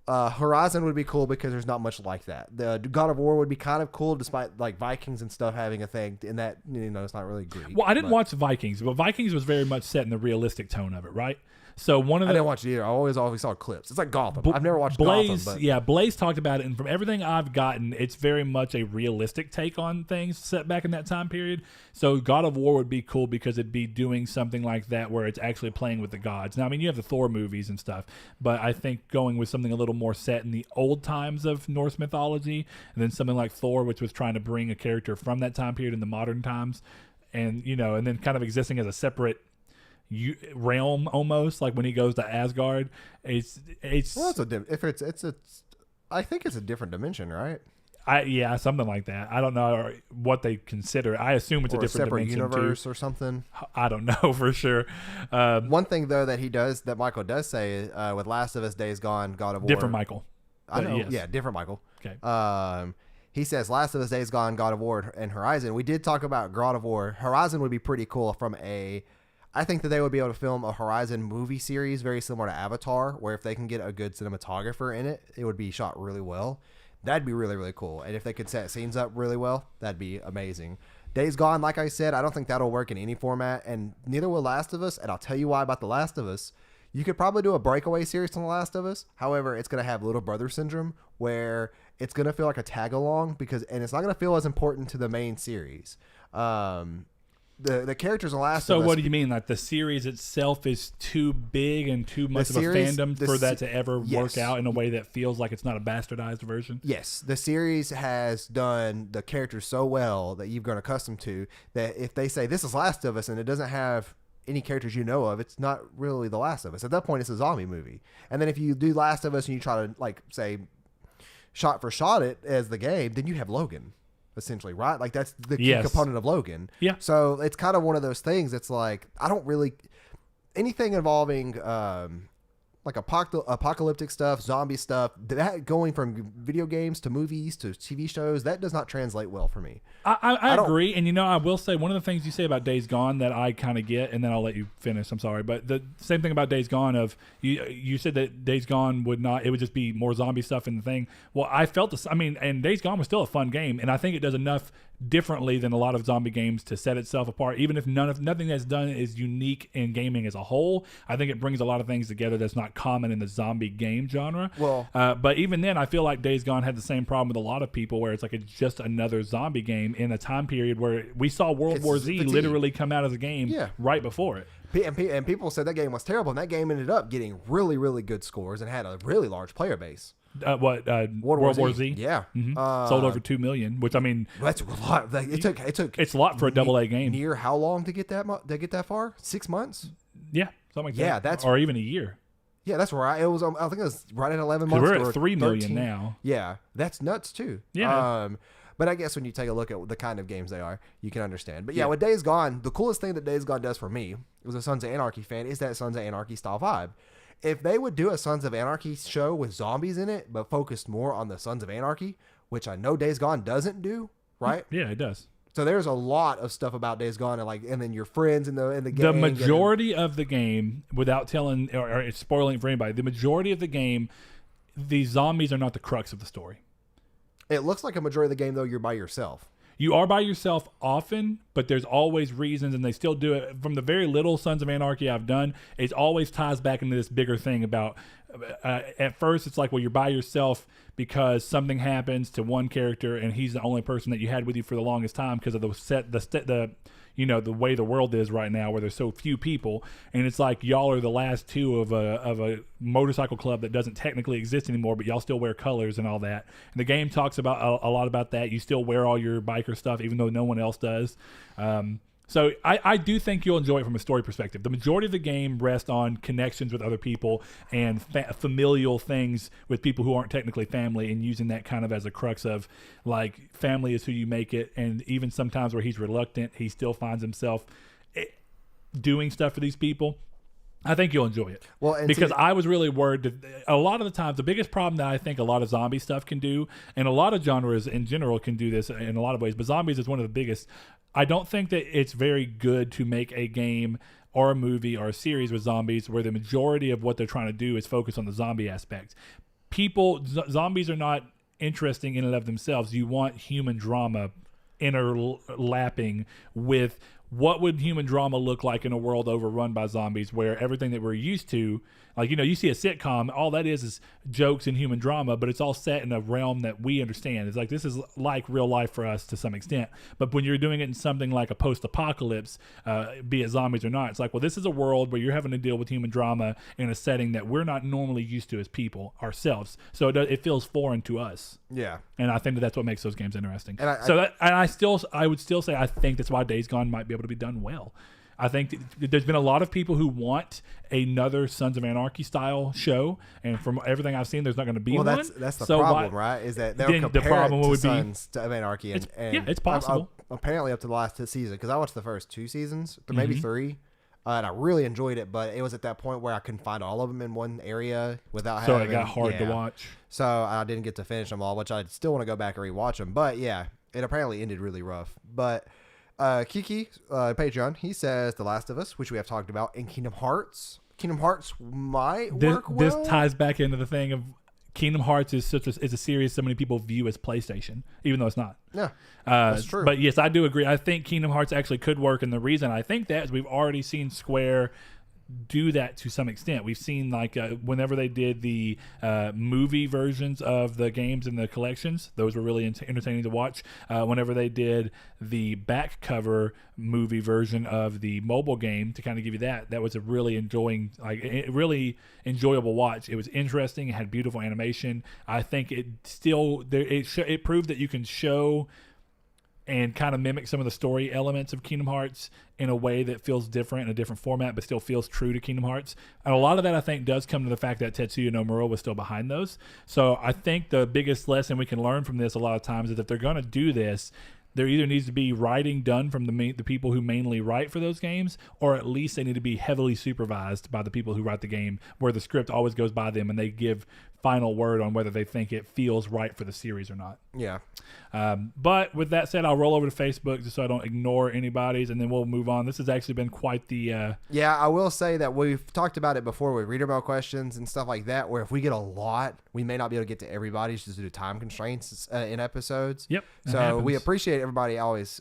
Horizon would be cool because there's not much like that. The God of War would be kind of cool despite like Vikings and stuff having a thing, and that, it's not really Greek. Well, I didn't watch Vikings, but Vikings was very much set in the realistic tone of it, right? So one of the, I didn't watch it either. I always saw clips. It's like Gotham. I've never watched Blaze, Gotham. But. Yeah, Blaze talked about it, and from everything I've gotten, it's very much a realistic take on things set back in that time period. So God of War would be cool because it'd be doing something like that where it's actually playing with the gods. Now, I mean, you have the Thor movies and stuff, but I think going with something a little more set in the old times of Norse mythology, and then something like Thor, which was trying to bring a character from that time period in the modern times, and and then kind of existing as a separate realm almost, like when he goes to Asgard. It's well, I think it's a different dimension, right? Something like that. I don't know what they consider. I assume it's a different dimension universe too. Or something. I don't know for sure. One thing though that Michael does say with Last of Us, Days Gone, God of War. Different Michael. I know. Yes. Yeah, different Michael. Okay. He says Last of Us, Days Gone, God of War, and Horizon. We did talk about God of War. Horizon would be pretty cool I think that they would be able to film a Horizon movie series very similar to Avatar, where if they can get a good cinematographer in it, it would be shot really well. That'd be really, really cool. And if they could set scenes up really well, that'd be amazing. Days Gone, like I said, I don't think that'll work in any format, and neither will Last of Us. And I'll tell you why about The Last of Us. You could probably do a breakaway series on The Last of Us. However, it's going to have little brother syndrome, where it's going to feel like a tag along and it's not going to feel as important to the main series. The characters in Last of Us. So what do you mean? Like the series itself is too big and too much of a fandom for that to ever work out in a way that feels like it's not a bastardized version? Yes. The series has done the characters so well that you've grown accustomed to that if they say this is Last of Us and it doesn't have any characters you know of, it's not really The Last of Us. At that point, it's a zombie movie. And then if you do Last of Us and you try to, like, say, shot for shot it as the game, then you have Logan. Essentially, right? Like that's the key component of Logan. Yeah. So it's kind of one of those things. It's like I don't really anything involving like apocalyptic stuff, zombie stuff. That going from video games to movies to TV shows, that does not translate well for me. I agree, and I will say one of the things you say about Days Gone that I kind of get, and then I'll let you finish. I'm sorry, but the same thing about Days Gone of you said that Days Gone would just be more zombie stuff in the thing. Well, I felt this. I mean, and Days Gone was still a fun game, and I think it does enough differently than a lot of zombie games to set itself apart. Even if nothing that's done is unique in gaming as a whole, I think it brings a lot of things together that's not common in the zombie game genre. Well, but even then, I feel like Days Gone had the same problem with a lot of people, where it's like it's just another zombie game in a time period where we saw World War Z literally come out as a game right before it. And people said that game was terrible, and that game ended up getting really, really good scores and had a really large player base. World War Z? Yeah. Mm-hmm. Sold over 2 million, which I mean, that's a lot. It's a lot for a AA game. Near how long to get that far? 6 months? Yeah, something like that. Yeah, that's or even a year. Yeah, that's right. It was. I think it was right at 11 months. We're at 3 million now. Yeah, that's nuts too. Yeah. But I guess when you take a look at the kind of games they are, you can understand. But yeah, with Days Gone, the coolest thing that Days Gone does for me, as a Sons of Anarchy fan, is that Sons of Anarchy style vibe. If they would do a Sons of Anarchy show with zombies in it, but focused more on the Sons of Anarchy, which I know Days Gone doesn't do, right? Yeah, it does. So there's a and of stuff about Days Gone, and then your friends in the game. The majority of the game, without telling or spoiling for anybody, the majority of the game, the zombies are not the crux of the story. It looks like a majority of the game though. You're by yourself. You are by yourself often, but there's always reasons, and they still do it. From the very little Sons of Anarchy I've done, it always ties back into this bigger thing about, at first it's like, well, you're by yourself because something happens to one character, and he's the only person that you had with you for the longest time because of the way the world is right now, where there's so few people, and it's like y'all are the last two of a motorcycle club that doesn't technically exist anymore, but y'all still wear colors and all that. And the game talks about a lot about that. You still wear all your biker stuff, even though no one else does. So I do think you'll enjoy it from a story perspective. The majority of the game rests on connections with other people and familial things with people who aren't technically family, and using that kind of as a crux of, like, family is who you make it. And even sometimes where he's reluctant, he still finds himself doing stuff for these people. I think you'll enjoy it. Well, because I was really worried that a lot of the times, the biggest problem that I think a lot of zombie stuff can do, and a lot of genres in general can do this in a lot of ways, but zombies is one of the biggest. I don't think that it's very good to make a game or a movie or a series with zombies where the majority of what they're trying to do is focus on the zombie aspect. Zombies are not interesting in and of themselves. You want human drama interlapping with what would human drama look like in a world overrun by zombies, where everything that we're used to, like, you see a sitcom, all that is jokes and human drama, but it's all set in a realm that we understand. It's like, this is like real life for us to some extent. But when you're doing it in something like a post-apocalypse, be it zombies or not, it's like, well, this is a world where you're having to deal with human drama in a setting that we're not normally used to as people ourselves. So it feels foreign to us. Yeah. And I think that's what makes those games interesting. I would still say I think that's why Days Gone might be able to be done well. I think there's been a lot of people who want another Sons of Anarchy style show, and from everything I've seen, there's not going to be one. Well, that's the problem, right? Is that they'll compare the problem it would to Sons of Anarchy, and it's possible. Apparently, up to the last season, because I watched the first 2 seasons, or maybe 3. And I really enjoyed it, but it was at that point where I couldn't find all of them in one area without having... So it got hard to watch. So I didn't get to finish them all, which I still want to go back and rewatch them. But yeah, it apparently ended really rough. But Kiki, Patreon, he says The Last of Us, which we have talked about, and Kingdom Hearts. Kingdom Hearts might work well. This ties back into the thing of Kingdom Hearts is a series so many people view as PlayStation, even though it's not. Yeah, that's true. But yes, I do agree. I think Kingdom Hearts actually could work, and the reason I think that is we've already seen Square do that to some extent. We've seen, like, whenever they did the movie versions of the games and the collections, those were really entertaining to watch. Whenever they did the back cover movie version of the mobile game, to kind of give you that was a really really enjoyable watch. It was interesting. It had beautiful animation. I think it proved that you can show and kind of mimic some of the story elements of Kingdom Hearts in a way that feels different, in a different format, but still feels true to Kingdom Hearts. And a lot of that, I think, does come to the fact that Tetsuya Nomura was still behind those. So I think the biggest lesson we can learn from this a lot of times is that if they're going to do this, there either needs to be writing done from the people who mainly write for those games, or at least they need to be heavily supervised by the people who write the game, where the script always goes by them and they give final word on whether they think it feels right for the series or not. Yeah. But with that said, I'll roll over to Facebook just so I don't ignore anybody's, and then we'll move on. This has actually been quite the... Yeah, I will say that we've talked about it before with reader mail questions and stuff like that, where if we get a lot, we may not be able to get to everybody's just due to time constraints in episodes. Yep. So we appreciate everybody always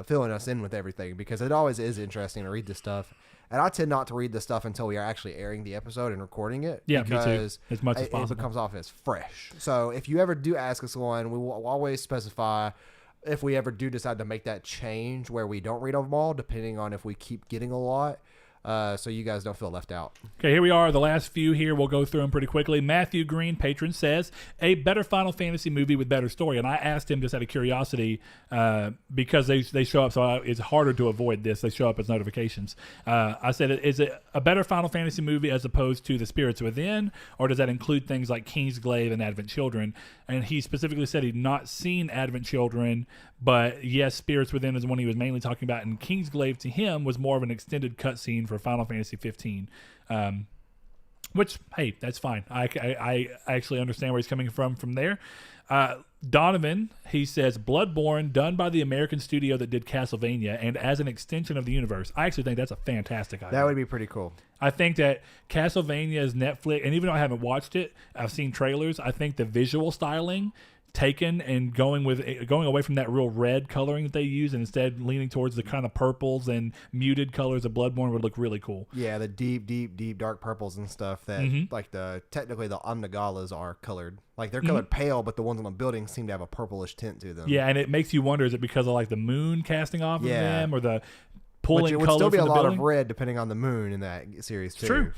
filling us in with everything, because it always is interesting to read this stuff. And I tend not to read the stuff until we are actually airing the episode and recording it. Yeah, me too. As much as possible. It becomes off as fresh. So if you ever do ask us one, we will always specify if we ever do decide to make that change where we don't read them all, depending on if we keep getting a lot. So you guys don't feel left out. Okay, here we are. The last few here. We'll go through them pretty quickly. Matthew Green, patron, says, a better Final Fantasy movie with better story. And I asked him just out of curiosity because they show up, so it's harder to avoid this. They show up as notifications. I said, is it a better Final Fantasy movie as opposed to The Spirits Within, or does that include things like Kingsglaive and Advent Children? And he specifically said he'd not seen Advent Children, but yes, Spirits Within is one he was mainly talking about, and Kingsglaive to him was more of an extended cutscene for Final Fantasy 15, which, hey, that's fine. I actually understand where he's coming from there. Donovan, he says, Bloodborne, done by the American studio that did Castlevania, and as an extension of the universe. I actually think that's a fantastic idea. That would be pretty cool. I think that Castlevania's Netflix, and even though I haven't watched it, I've seen trailers, I think the visual styling taken and going away from that real red coloring that they use and instead leaning towards the kind of purples and muted colors of Bloodborne would look really cool. Yeah, the deep dark purples and stuff that like technically the Omnigalas are colored. Like they're colored pale, but the ones on the building seem to have a purplish tint to them. Yeah, and it makes you wonder, is it because of like the moon casting off of them or the pulling Which it would color still be a from the lot building? of red depending on the moon in that series too. True.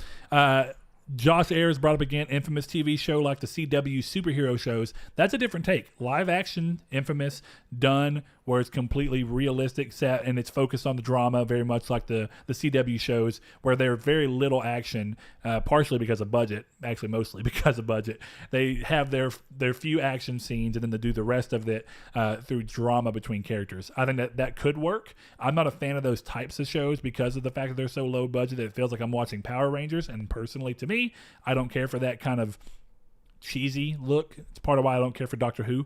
Josh Ayers brought up again, Infamous TV show like the CW superhero shows. That's a different take. Live action, Infamous, done where it's completely realistic set and it's focused on the drama, very much like the CW shows where there's very little action, partially because of budget, actually mostly because of budget. They have their few action scenes and then they do the rest of it through drama between characters. I think that could work. I'm not a fan of those types of shows because of the fact that they're so low budget that it feels like I'm watching Power Rangers, and personally to me, I don't care for that kind of cheesy look. It's part of why I don't care for Doctor Who.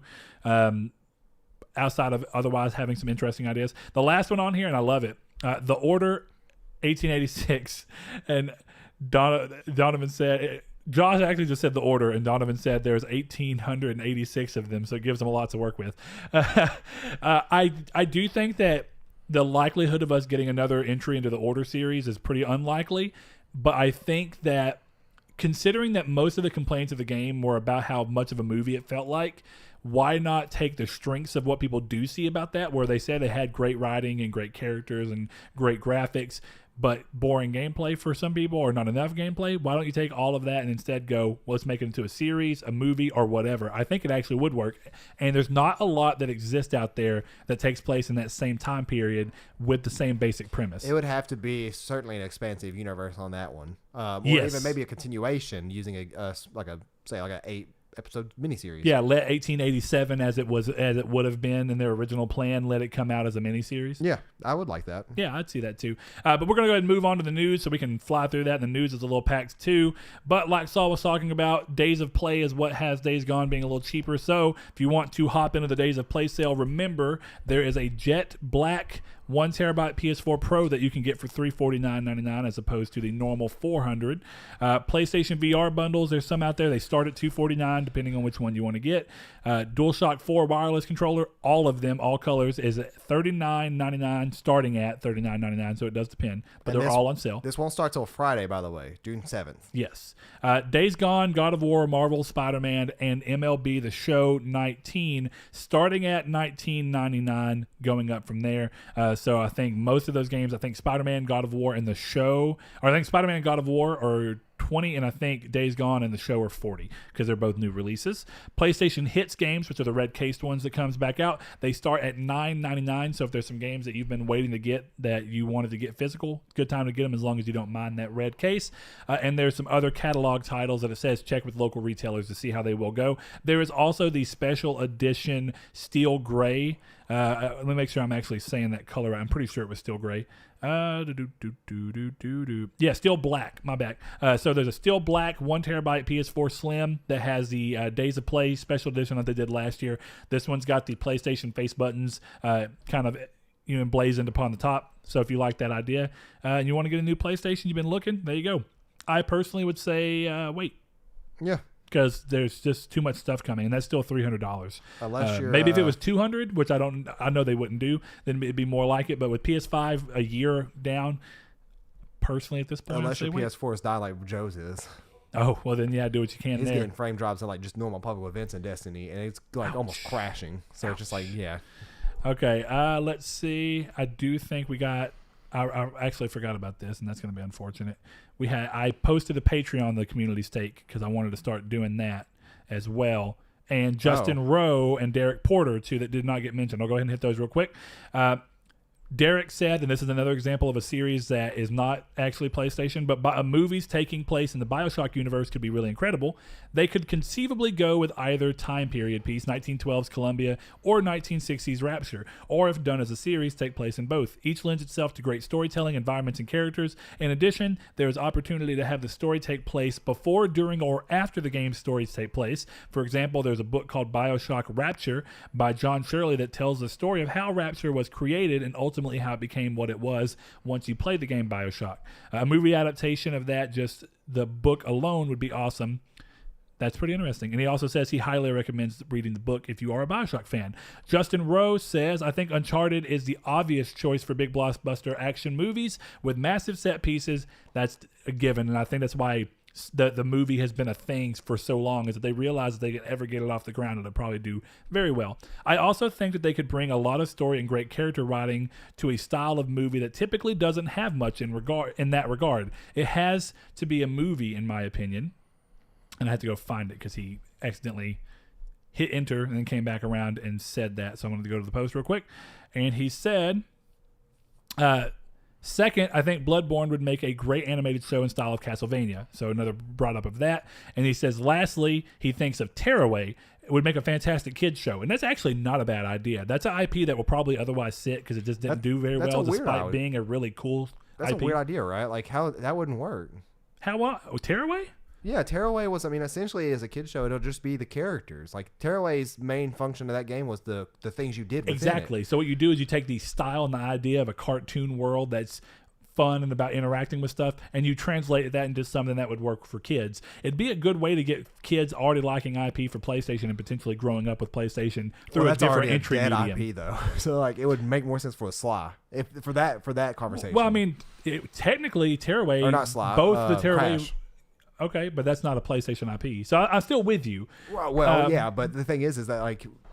Outside of otherwise having some interesting ideas. The last one on here, and I love it, The Order 1886. And Donovan said, Josh actually just said The Order, and Donovan said there's 1,886 of them, so it gives them a lot to work with. I do think that the likelihood of us getting another entry into the Order series is pretty unlikely, but I think that considering that most of the complaints of the game were about how much of a movie it felt like, why not take the strengths of what people do see about that, where they said it had great writing and great characters and great graphics, but boring gameplay for some people or not enough gameplay? Why don't you take all of that and instead go, well, let's make it into a series, a movie, or whatever? I think it actually would work. And there's not a lot that exists out there that takes place in that same time period with the same basic premise. It would have to be certainly an expansive universe on that one. Or Yes. even maybe a continuation using a 8-episode miniseries. Yeah, let 1887 as it would have been in their original plan, let it come out as a miniseries. Yeah, I would like that. Yeah, I'd see that too. But we're going to go ahead and move on to the news so we can fly through that. The news is a little packed too. But like Saul was talking about, Days of Play is what has Days Gone being a little cheaper. So if you want to hop into the Days of Play sale, remember there is a jet black 1 terabyte PS4 Pro that you can get for $349.99 as opposed to the normal $400. PlayStation VR bundles, there's some out there. They start at $249 depending on which one you want to get. DualShock 4 wireless controller, all of them, all colors, is at $39.99, starting at $39.99, so it does depend. But they're all on sale. This won't start till Friday, by the way, June 7th. Yes. Days Gone, God of War, Marvel, Spider-Man, and MLB The Show 19, starting at $19.99, going up from there. So I think most of those games, I think Spider-Man, God of War, and The Show, or I think Spider-Man and God of War are $20, and I think Days Gone and The Show are $40 because they're both new releases. PlayStation Hits games, which are the red cased ones that comes back out, they start at $9.99. So if there's some games that you've been waiting to get that you wanted to get physical, good time to get them as long as you don't mind that red case. And there's some other catalog titles that it says check with local retailers to see how they will go. There is also the special edition Steel Gray. Let me make sure I'm actually saying that color right. I'm pretty sure it was Steel Gray. Yeah, Steel Black. My bad. So there's a Steel Black 1 terabyte PS4 Slim that has the Days of Play special edition that they did last year. This one's got the PlayStation face buttons kind of emblazoned upon the top. So if you like that idea and you want to get a new PlayStation, you've been looking, there you go. I personally would say wait. Yeah. Because there's just too much stuff coming, and that's still $300. Unless you're maybe if it was $200, which I know they wouldn't do, then it'd be more like it. But with PS5 a year down, personally at this point, unless your PS4 is dying like Joe's is. Oh well, then yeah, do what you can. He's there. getting frame drops in like just normal public events in Destiny, and it's like almost crashing. So it's just like Okay, let's see. I do think we got. I actually forgot about this, and that's going to be unfortunate. I posted a Patreon on the community stake because I wanted to start doing that as well. And Justin Rowe and Derek Porter, too, that did not get mentioned. I'll go ahead and hit those real quick. Derek said, and this is another example of a series that is not actually PlayStation, but movies taking place in the BioShock universe could be really incredible. They could conceivably go with either time period piece, 1912's Columbia or 1960's Rapture, or if done as a series, take place in both. Each lends itself to great storytelling, environments, and characters. In addition, there is opportunity to have the story take place before, during, or after the game's stories take place. For example, there's a book called BioShock Rapture by John Shirley that tells the story of how Rapture was created and ultimately how it became what it was once you played the game BioShock. A movie adaptation of that, just the book alone, would be awesome. That's pretty interesting. And he also says he highly recommends reading the book if you are a Bioshock fan. Justin Rowe says, I think Uncharted is the obvious choice for big blockbuster action movies with massive set pieces. That's a given. And I think that's why the movie has been a thing for so long, is that they realize if they can ever get it off the ground, it'll probably do very well. I also think that they could bring a lot of story and great character writing to a style of movie that typically doesn't have much in that regard. It has to be a movie, in my opinion. And I had to go find it because he accidentally hit enter and then came back around and said that. So I'm going to go to the post real quick. And he said, second, I think Bloodborne would make a great animated show in style of Castlevania. So another brought up of that. And he says, lastly, he thinks of Tearaway. It would make a fantastic kids show. And that's actually not a bad idea. That's an IP that will probably otherwise sit because it just didn't do very well despite being a really cool That's IP. a weird idea, right? Like, how that wouldn't work. Tearaway? Yeah, Tearaway was, essentially as a kid show, it'll just be the characters. Like, Tearaway's main function of that game was the things you did within Exactly. it. So what you do is you take the style and the idea of a cartoon world that's fun and about interacting with stuff, and you translate that into something that would work for kids. It'd be a good way to get kids already liking IP for PlayStation and potentially growing up with PlayStation through a different entry medium. IP, though. So, like, it would make more sense for a Sly. For that conversation. Well, technically, Tearaway... Or not Sly. Both the Tearaway... Crash. Okay, but that's not a PlayStation IP. So I'm still with you. Well, yeah, but the thing is that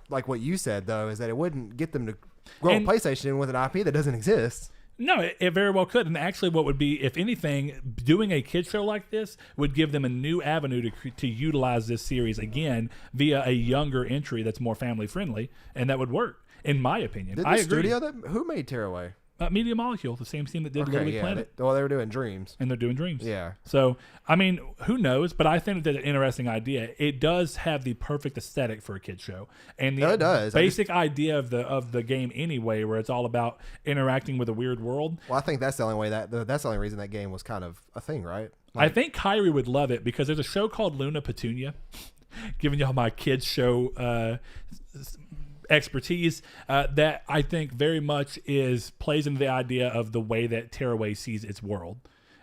like what you said though is that it wouldn't get them to grow a PlayStation with an IP that doesn't exist. No, it very well could. And actually, what would be, if anything, doing a kid show like this would give them a new avenue to utilize this series again via a younger entry that's more family friendly, and that would work, in my opinion. Did the studio who made Tearaway? Media Molecule, the same team that did Little Big Planet. They were doing Dreams. And they're doing Dreams. Yeah. So, who knows? But I think that's an interesting idea. It does have the perfect aesthetic for a kid show. And the basic idea of the game anyway, where it's all about interacting with a weird world. Well, I think that's the only way that's the only reason that game was kind of a thing, right? I think Kyrie would love it because there's a show called Luna Petunia, giving y'all my kids show expertise that I think very much plays into the idea of the way that Tearaway sees its world.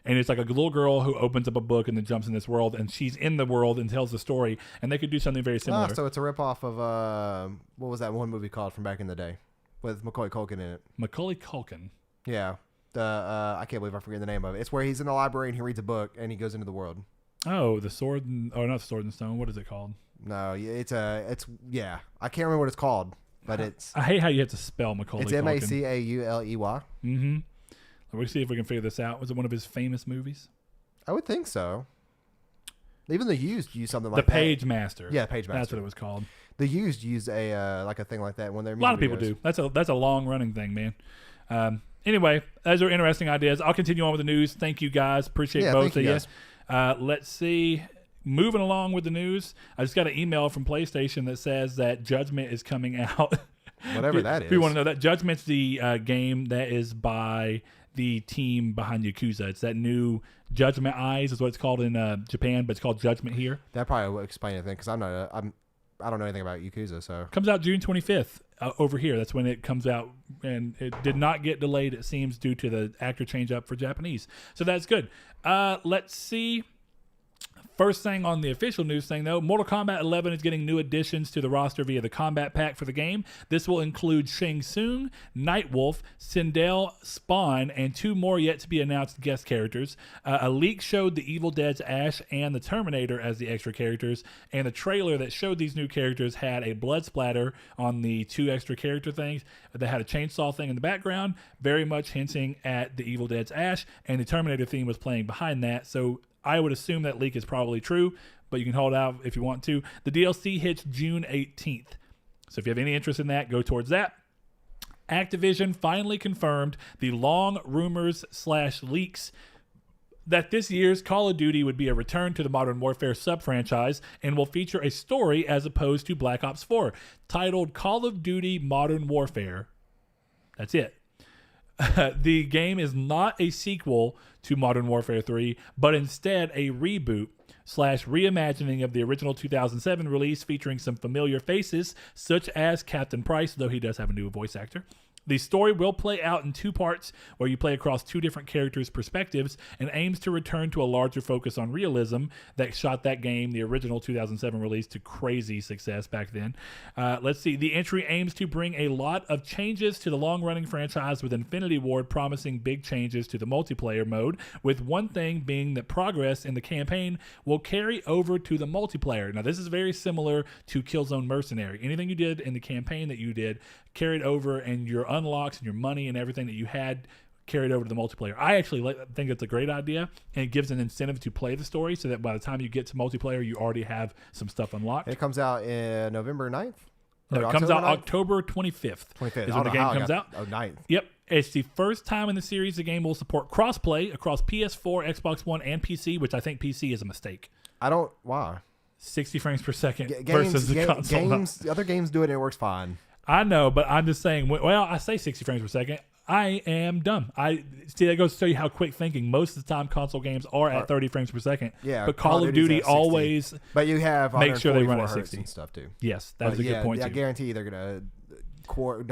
And it's like a little girl who opens up a book and then jumps in this world, and she's in the world and tells the story, and they could do something very similar. So it's a ripoff of what was that one movie called from back in the day with Macaulay Culkin in it? Macaulay Culkin. Yeah. I can't believe I forget the name of it. It's where he's in the library and he reads a book and he goes into the world. Oh, not Sword and Stone. What is it called? No, it's I can't remember what it's called, but it's. I hate how you have to spell Macaulay. It's Macauley. Mm-hmm. We'll see if we can figure this out. Was it one of his famous movies? I would think so. Even The Used used something like that. The Page Master. Yeah, Page Master. That's what it was called. The Used used a thing like that when they're. A lot of people do. That's a long running thing, man. Anyway, those are interesting ideas. I'll continue on with the news. Thank you guys. Appreciate both of you. Let's see. Moving along with the news, I just got an email from PlayStation that says that Judgment is coming out. Whatever that is. If you want to know that, Judgment's the game that is by the team behind Yakuza. It's that new Judgment Eyes is what it's called in Japan, but it's called Judgment here. That probably will explain anything because I don't know anything about Yakuza. So comes out June 25th over here. That's when it comes out, and it did not get delayed. It seems due to the actor change up for Japanese. So that's good. Let's see. First thing on the official news thing, though, Mortal Kombat 11 is getting new additions to the roster via the Combat Pack for the game. This will include Shang Tsung, Nightwolf, Sindel, Spawn, and 2 more yet to be announced guest characters. A leak showed the Evil Dead's Ash and the Terminator as the extra characters, and the trailer that showed these new characters had a blood splatter on the 2 extra character things that had a chainsaw thing in the background, very much hinting at the Evil Dead's Ash, and the Terminator theme was playing behind that. So I would assume that leak is probably true, but you can hold out if you want to. The DLC hits June 18th. So if you have any interest in that, go towards that. Activision finally confirmed the long rumors/leaks that this year's Call of Duty would be a return to the Modern Warfare sub-franchise and will feature a story as opposed to Black Ops 4, titled Call of Duty Modern Warfare. That's it. The game is not a sequel to Modern Warfare 3, but instead a reboot/reimagining of the original 2007 release, featuring some familiar faces, such as Captain Price, though he does have a new voice actor, The story will play out in 2 parts where you play across 2 different characters' perspectives and aims to return to a larger focus on realism that shot that game, the original 2007 release, to crazy success back then. Let's see. The entry aims to bring a lot of changes to the long-running franchise, with Infinity Ward promising big changes to the multiplayer mode, with one thing being that progress in the campaign will carry over to the multiplayer. Now, this is very similar to Killzone Mercenary. Anything you did in the campaign that you did carried over, and your unlocks and your money and everything that you had carried over to the multiplayer. I actually think it's a great idea, and it gives an incentive to play the story so that by the time you get to multiplayer, you already have some stuff unlocked. And it comes out in November 9th? No, it comes out October 25th. 25th is when the game comes out. Oh, 9th. Yep. It's the first time in the series the game will support crossplay across PS4, Xbox One, and PC, which I think PC is a mistake. Why? 60 frames per second versus the console. Other games do it and it works fine. I know, but I'm just saying, well, I say 60 frames per second. I am dumb. That goes to show you how quick thinking. Most of the time, console games are at 30 frames per second. Yeah, but Call of Duty always. But you have make sure they run at 60 and stuff too. Yes, that's a good point. I guarantee they're gonna.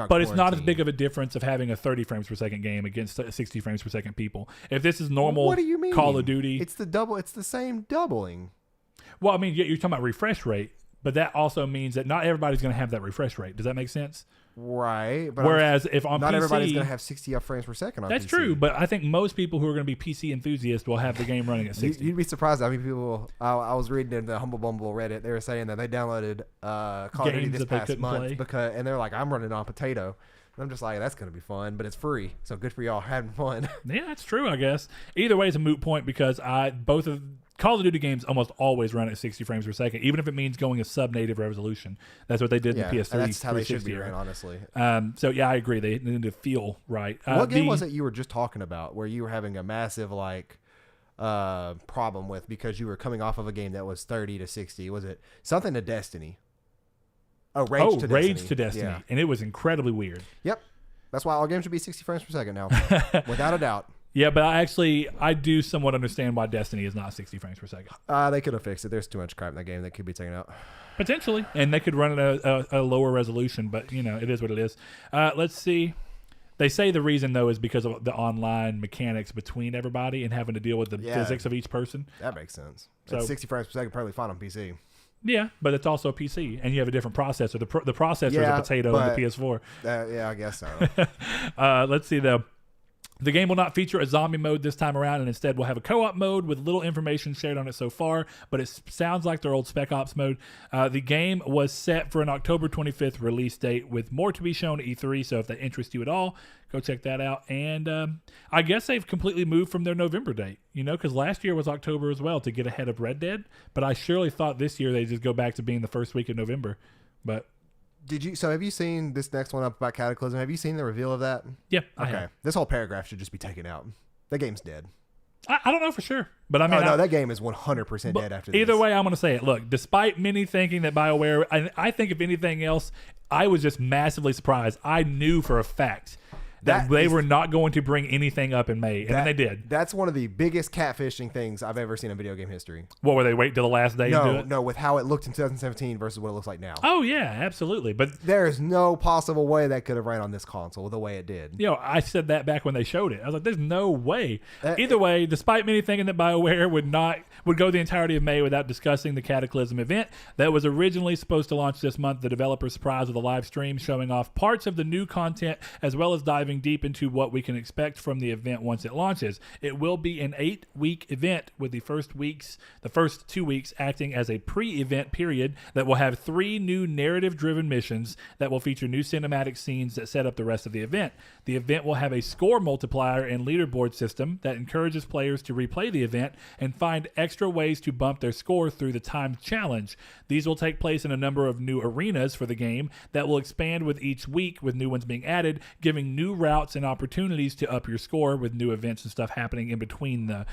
But it's not as big of a difference of having a 30 frames per second game against 60 frames per second people. If this is normal, what do you mean? Call of Duty, it's the double. It's the same doubling. Well, I mean, you're talking about refresh rate, but that also means that not everybody's going to have that refresh rate. Does that make sense? Right. But whereas if on not PC, everybody's going to have 60 frames per second on that's PC. true, but I think most people who are going to be PC enthusiasts will have the game running at 60. You'd be surprised how many people. I was reading in the Humble Bumble Reddit. They were saying that they downloaded Call of Duty this past month and they're like, I'm running on Potato. And I'm just like, that's going to be fun, but it's free. So good for y'all having fun. Yeah, that's true, I guess. Either way, it's a moot point because both of Call of Duty games almost always run at 60 frames per second, even if it means going a sub-native resolution. That's what they did in the PS3. And that's how they should be ran, honestly. So, yeah, I agree. They need to feel right. What game was it you were just talking about where you were having a massive, problem with because you were coming off of a game that was 30 to 60? Was it something to Destiny? Rage to Destiny. Yeah. And it was incredibly weird. Yep. That's why all games should be 60 frames per second now, without a doubt. Yeah, but I do somewhat understand why Destiny is not 60 frames per second. They could have fixed it. There's too much crap in that game that could be taken out. Potentially. And they could run it at a lower resolution, but, it is what it is. Let's see. They say the reason, though, is because of the online mechanics between everybody and having to deal with the physics of each person. That makes sense. So 60 frames per second probably fine on PC. Yeah, but it's also a PC, and you have a different processor. The processor is a Potato in the PS4. Yeah, I guess so. Let's see, though. The game will not feature a zombie mode this time around, and instead will have a co-op mode with little information shared on it so far, but it sounds like their old Spec Ops mode. The game was set for an October 25th release date, with more to be shown at E3, so if that interests you at all, go check that out. And I guess they've completely moved from their November date, because last year was October as well to get ahead of Red Dead, but I surely thought this year they'd just go back to being the first week of November, but... Have you seen this next one up about Cataclysm? Have you seen the reveal of that? Yeah. Okay. This whole paragraph should just be taken out. The game's dead. I don't know for sure, but I mean, that game is 100% dead after this. Either way, I'm going to say it. Look, despite many thinking that BioWare, I think if anything else, I was just massively surprised. I knew for a fact that they were not going to bring anything up in May, and then they did. That's one of the biggest catfishing things I've ever seen in video game history. What, were they waiting till the last day to do it? No, with how it looked in 2017 versus what it looks like now. Oh, yeah, absolutely. But there is no possible way that could have ran on this console the way it did. I said that back when they showed it. I was like, there's no way. Either way, despite many thinking that BioWare would go the entirety of May without discussing the Cataclysm event that was originally supposed to launch this month, the developers surprised with a live stream showing off parts of the new content as well as diving deep into what we can expect from the event once it launches. It will be an 8-week event with the first 2 weeks acting as a pre-event period that will have 3 new narrative-driven missions that will feature new cinematic scenes that set up the rest of the event. The event will have a score multiplier and leaderboard system that encourages players to replay the event and find extra ways to bump their score through the timed challenge. These will take place in a number of new arenas for the game that will expand with each week, with new ones being added, giving new routes and opportunities to up your score with new events and stuff happening in between the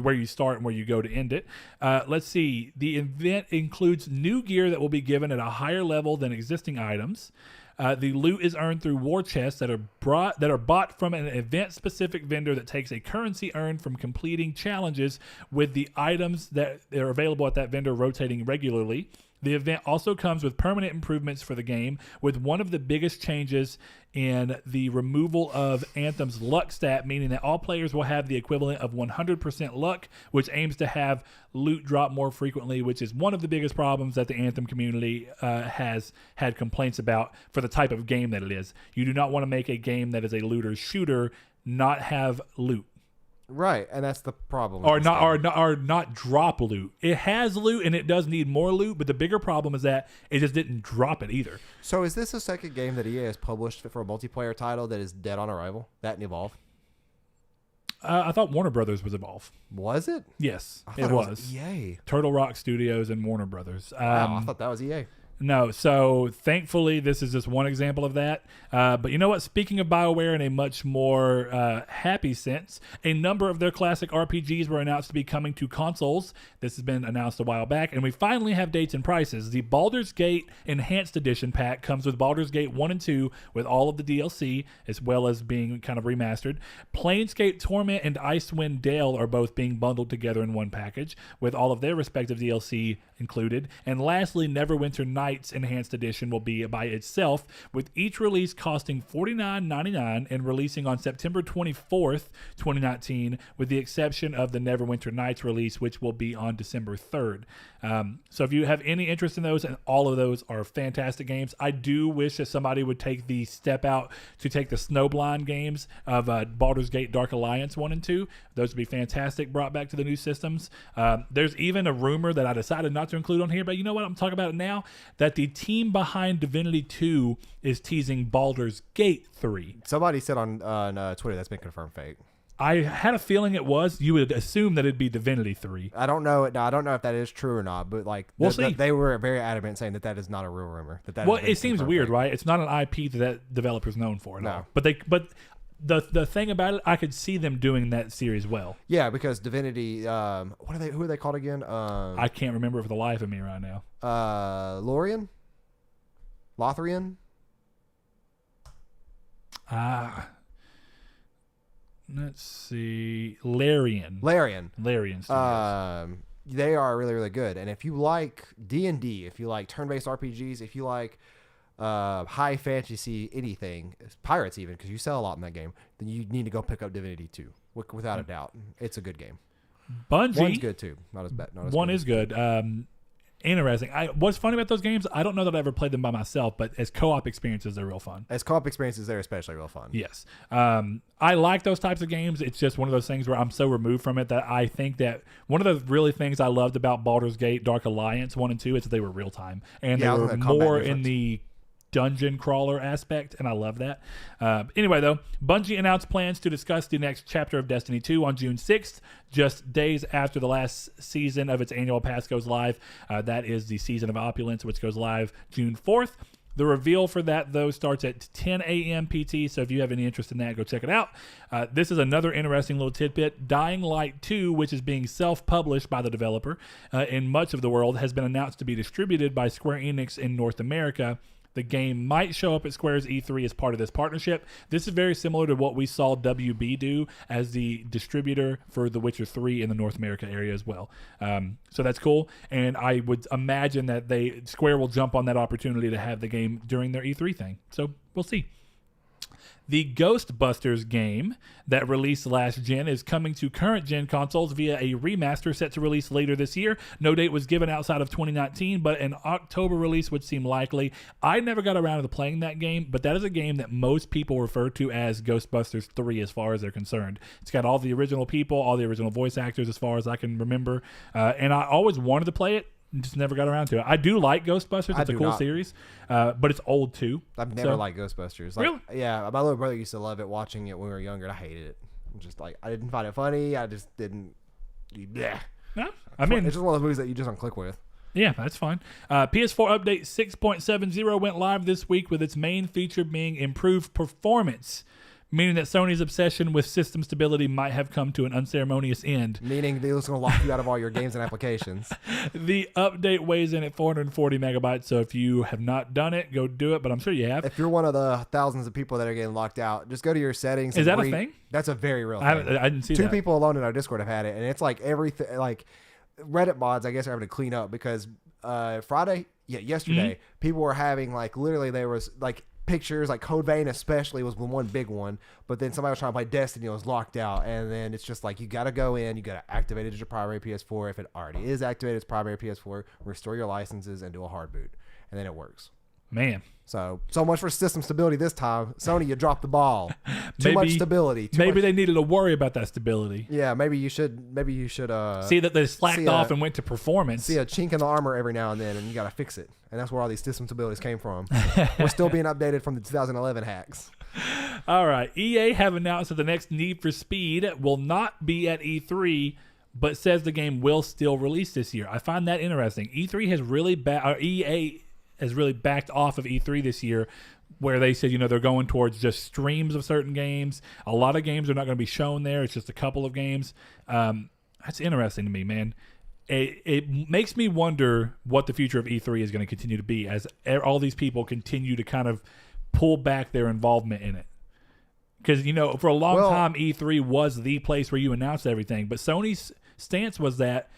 where you start and where you go to end it. Let's see. The event includes new gear that will be given at a higher level than existing items. The loot is earned through war chests that are bought from an event-specific vendor that takes a currency earned from completing challenges with the items that are available at that vendor rotating regularly. The event also comes with permanent improvements for the game, with one of the biggest changes in the removal of Anthem's luck stat, meaning that all players will have the equivalent of 100% luck, which aims to have loot drop more frequently, which is one of the biggest problems that the Anthem community has had complaints about for the type of game that it is. You do not want to make a game that is a looter shooter not have loot. Right, and that's the problem. Or not drop loot. It has loot and it does need more loot, but the bigger problem is that it just didn't drop it either. So is this a second game that EA has published for a multiplayer title that is dead on arrival? That and Evolve? I thought Warner Brothers was Evolve. Was it? Yes, I thought it was. EA. Turtle Rock Studios and Warner Brothers. Wow, I thought that was EA. No, so thankfully this is just one example of that. But you know what? Speaking of BioWare in a much more happy sense, a number of their classic RPGs were announced to be coming to consoles. This has been announced a while back, and we finally have dates and prices. The Baldur's Gate Enhanced Edition pack comes with Baldur's Gate 1 and 2 with all of the DLC, as well as being kind of remastered. Planescape Torment and Icewind Dale are both being bundled together in one package, with all of their respective DLC included. And lastly, Neverwinter Nights Enhanced Edition will be by itself, with each release costing $49.99 and releasing on September 24th, 2019, with the exception of the Neverwinter Nights release, which will be on December 3rd. So if you have any interest in those, and all of those are fantastic games, I do wish that somebody would take the step out to take the Snowblind games of Baldur's Gate Dark Alliance 1 and 2. Those would be fantastic, brought back to the new systems. There's even a rumor that I decided not to include on here, but you know what? I'm talking about it now, that the team behind Divinity 2 is teasing Baldur's Gate 3. Somebody said on Twitter that's been confirmed fake. I had a feeling it was. You would assume that it'd be Divinity 3. I don't know. No, I don't know if that is true or not, but like we'll see. They were very adamant saying that is not a real rumor. Well, it seems weird, right? It's not an IP that developer's known for at all. But the thing about it, I could see them doing that series well. Yeah, because Divinity, who are they called again? I can't remember for the life of me right now. Lothrian? Let's see. Larian Studios. They are really, really good. And if you like D&D, if you like turn-based RPGs, if you like high fantasy anything, pirates even, because you sell a lot in that game, then you need to go pick up Divinity 2 without a doubt. It's a good game. Bungie. One's good too. Not as bad. One is good. Interesting. What's funny about those games, I don't know that I ever played them by myself, but as co-op experiences, they're real fun. As co-op experiences, they're especially real fun. Yes. I like those types of games. It's just one of those things where I'm so removed from it that I think that one of the really things I loved about Baldur's Gate Dark Alliance 1 and 2 is that they were real time. And they were more in the dungeon crawler aspect, and I love that. Anyway, though, Bungie announced plans to discuss the next chapter of Destiny 2 on June 6th, just days after the last season of its annual pass goes live. That is the Season of Opulence, which goes live June 4th. The reveal for that, though, starts at 10 a.m. PT, so if you have any interest in that, go check it out. This is another interesting little tidbit. Dying Light 2, which is being self-published by the developer in much of the world, has been announced to be distributed by Square Enix in North America. The game might show up at Square's E3 as part of this partnership. This is very similar to what we saw WB do as the distributor for The Witcher 3 in the North America area as well. So that's cool. And I would imagine that Square will jump on that opportunity to have the game during their E3 thing. So we'll see. The Ghostbusters game that released last gen is coming to current gen consoles via a remaster set to release later this year. No date was given outside of 2019, but an October release would seem likely. I never got around to playing that game, but that is a game that most people refer to as Ghostbusters 3 as far as they're concerned. It's got all the original people, all the original voice actors as far as I can remember, and I always wanted to play it. Just never got around to it. I do like Ghostbusters. It's a cool series, but it's old too. I've never liked Ghostbusters. Really? Yeah, my little brother used to love it, watching it when we were younger, and I hated it. Just like, I didn't find it funny. I just didn't. Yeah. No, I mean, it's just one of those movies that you just don't click with. Yeah, that's fine. PS4 update 6.70 went live this week, with its main feature being improved performance, meaning that Sony's obsession with system stability might have come to an unceremonious end. Meaning they're just going to lock you out of all your games and applications. The update weighs in at 440 megabytes, so if you have not done it, go do it, but I'm sure you have. If you're one of the thousands of people that are getting locked out, just go to your settings. Is that a thing? That's a very real thing. I didn't see that. 2 people alone in our Discord have had it, and it's like everything, like Reddit mods, I guess, are having to clean up because Friday, yesterday, people were having like literally there was like pictures like Code Vein especially was the one big one, but then somebody was trying to play Destiny and it was locked out, and then it's just like you got to go in, you got to activate it as your primary PS4. If it already is activated as primary PS4, restore your licenses and do a hard boot, and then it works. Man. So much for system stability this time. Sony, you dropped the ball. Too much stability. Maybe they needed to worry about that stability. Yeah, maybe you should see that they slacked off and went to performance. See a chink in the armor every now and then, and you got to fix it. And that's where all these system stabilities came from. We're still being updated from the 2011 hacks. All right. EA have announced that the next Need for Speed will not be at E3, but says the game will still release this year. I find that interesting. EA has really backed off of E3 this year, where they said, they're going towards just streams of certain games. A lot of games are not going to be shown there. It's just a couple of games. That's interesting to me, man. It makes me wonder what the future of E3 is going to continue to be as all these people continue to kind of pull back their involvement in it. Because, for a long time, E3 was the place where you announced everything. But Sony's stance was that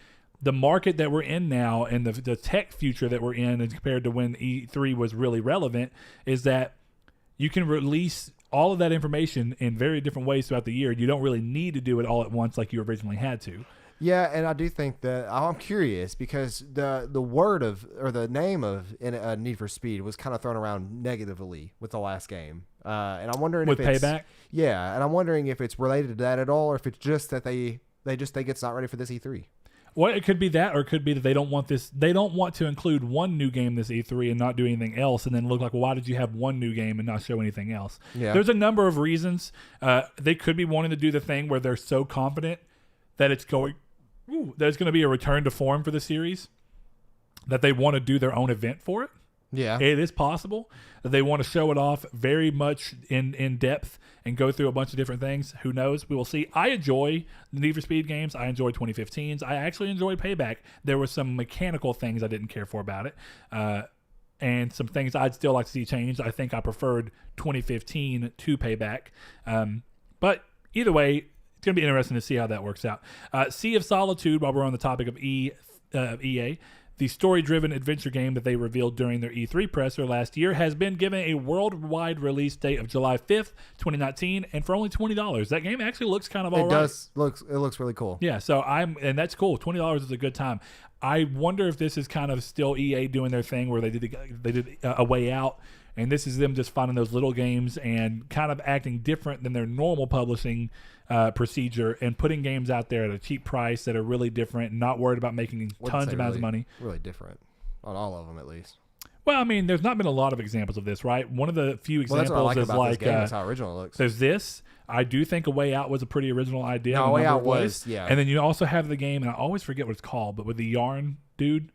the market that we're in now and the tech future that we're in, and compared to when E3 was really relevant, is that you can release all of that information in very different ways throughout the year. You don't really need to do it all at once like you originally had to. Yeah, and I do think that I'm curious because the word of or the name of Need for Speed was kind of thrown around negatively with the last game, and I'm wondering with if it's Payback. Yeah, and I'm wondering if it's related to that at all, or if it's just that they just think it's not ready for this E3. Well, it could be that, or it could be that they don't want this. They don't want to include one new game this E3 and not do anything else, and then look like, well, why did you have one new game and not show anything else? Yeah. There's a number of reasons. They could be wanting to do the thing where they're so confident that it's going, there's going to be a return to form for the series, that they want to do their own event for it. Yeah, it is possible that they want to show it off very much in depth and go through a bunch of different things. Who knows? We will see. I enjoy the Need for Speed games. I enjoy 2015s. I actually enjoyed Payback. There were some mechanical things I didn't care for about it, and some things I'd still like to see changed. I think I preferred 2015 to Payback, but either way, it's going to be interesting to see how that works out. Sea of Solitude, while we're on the topic of EA, the story-driven adventure game that they revealed during their E3 presser last year, has been given a worldwide release date of July 5th, 2019, and for only $20. That game actually looks kind of all right. It looks really cool. Yeah, and that's cool. $20 is a good time. I wonder if this is kind of still EA doing their thing where they did a way out, and this is them just finding those little games and kind of acting different than their normal publishing procedure and putting games out there at a cheap price that are really different, not worried about making tons of amounts of money. Really different on all of them, at least. Well, I mean, there's not been a lot of examples of this, right? One of the few examples that's is like that's how original it looks. There's this. I do think A Way Out was a pretty original idea. No, A Way Out was, yeah. And then you also have the game, and I always forget what it's called, but with the yarn dude.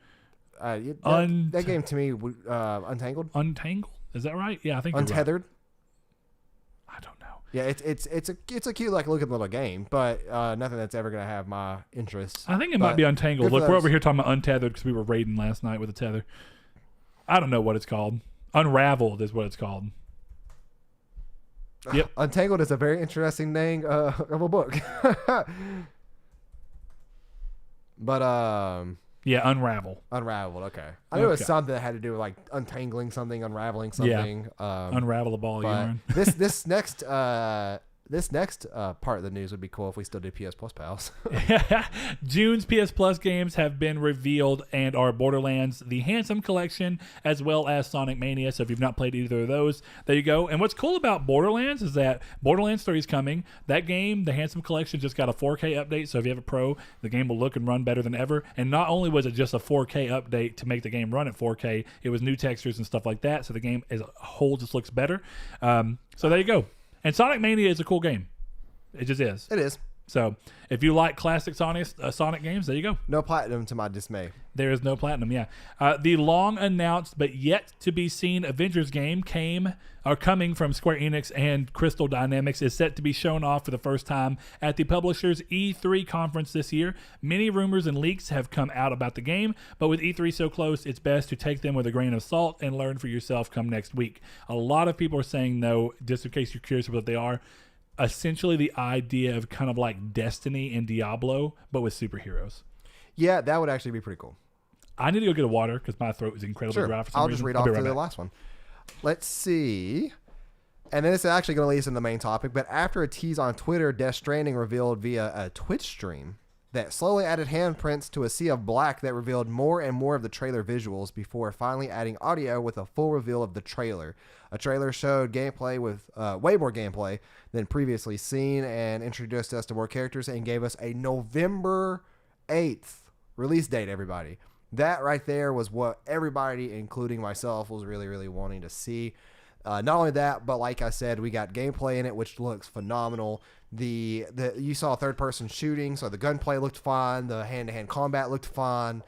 That game to me, Untangled. Untangled, is that right? Yeah, I think Untethered. I don't know. Yeah, it's a cute looking little game, but nothing that's ever gonna have my interest. I think it might be Untangled. Look, we're over here talking about Untethered because we were raiding last night with a tether. I don't know what it's called. Unraveled is what it's called. Yep. Untangled is a very interesting name of a book. But yeah, Unraveled. Okay. I knew it was something that had to do with like untangling something, unraveling something. Yeah. Unravel the ball of yarn. This next part of the news would be cool if we still do PS Plus pals. June's PS Plus games have been revealed and are Borderlands, the Handsome Collection, as well as Sonic Mania. So if you've not played either of those, there you go. And what's cool about Borderlands is that Borderlands 3 is coming. That game, the Handsome Collection, just got a 4K update. So if you have a Pro, the game will look and run better than ever. And not only was it just a 4K update to make the game run at 4K, it was new textures and stuff like that. So the game as a whole just looks better. So there you go. And Sonic Mania is a cool game. It just is. It is. So if you like classic Sonic games, there you go. No platinum to my dismay. There is no platinum, yeah. The long announced but yet to be seen Avengers game coming from Square Enix and Crystal Dynamics is set to be shown off for the first time at the publisher's E3 conference this year. Many rumors and leaks have come out about the game, but with E3 so close, it's best to take them with a grain of salt and learn for yourself come next week. A lot of people are saying no, just in case you're curious about what they are. Essentially the idea of kind of like Destiny and Diablo, but with superheroes. Yeah, that would actually be pretty cool. I need to go get a water because my throat is incredibly dry for some I'll reason. just read I'll off be right through the back. last one. Let's see. And then it's actually going to lead us into the main topic. But after a tease on Twitter, Death Stranding revealed via a Twitch stream that slowly added handprints to a sea of black that revealed more and more of the trailer visuals before finally adding audio with a full reveal of the trailer. A trailer showed gameplay with way more gameplay than previously seen and introduced us to more characters and gave us a November 8th release date, everybody. That right there was what everybody, including myself, was really, really wanting to see. Not only that, but like I said, we got gameplay in it, which looks phenomenal. You saw third-person shooting, so the gunplay looked fun. The hand-to-hand combat looked fun.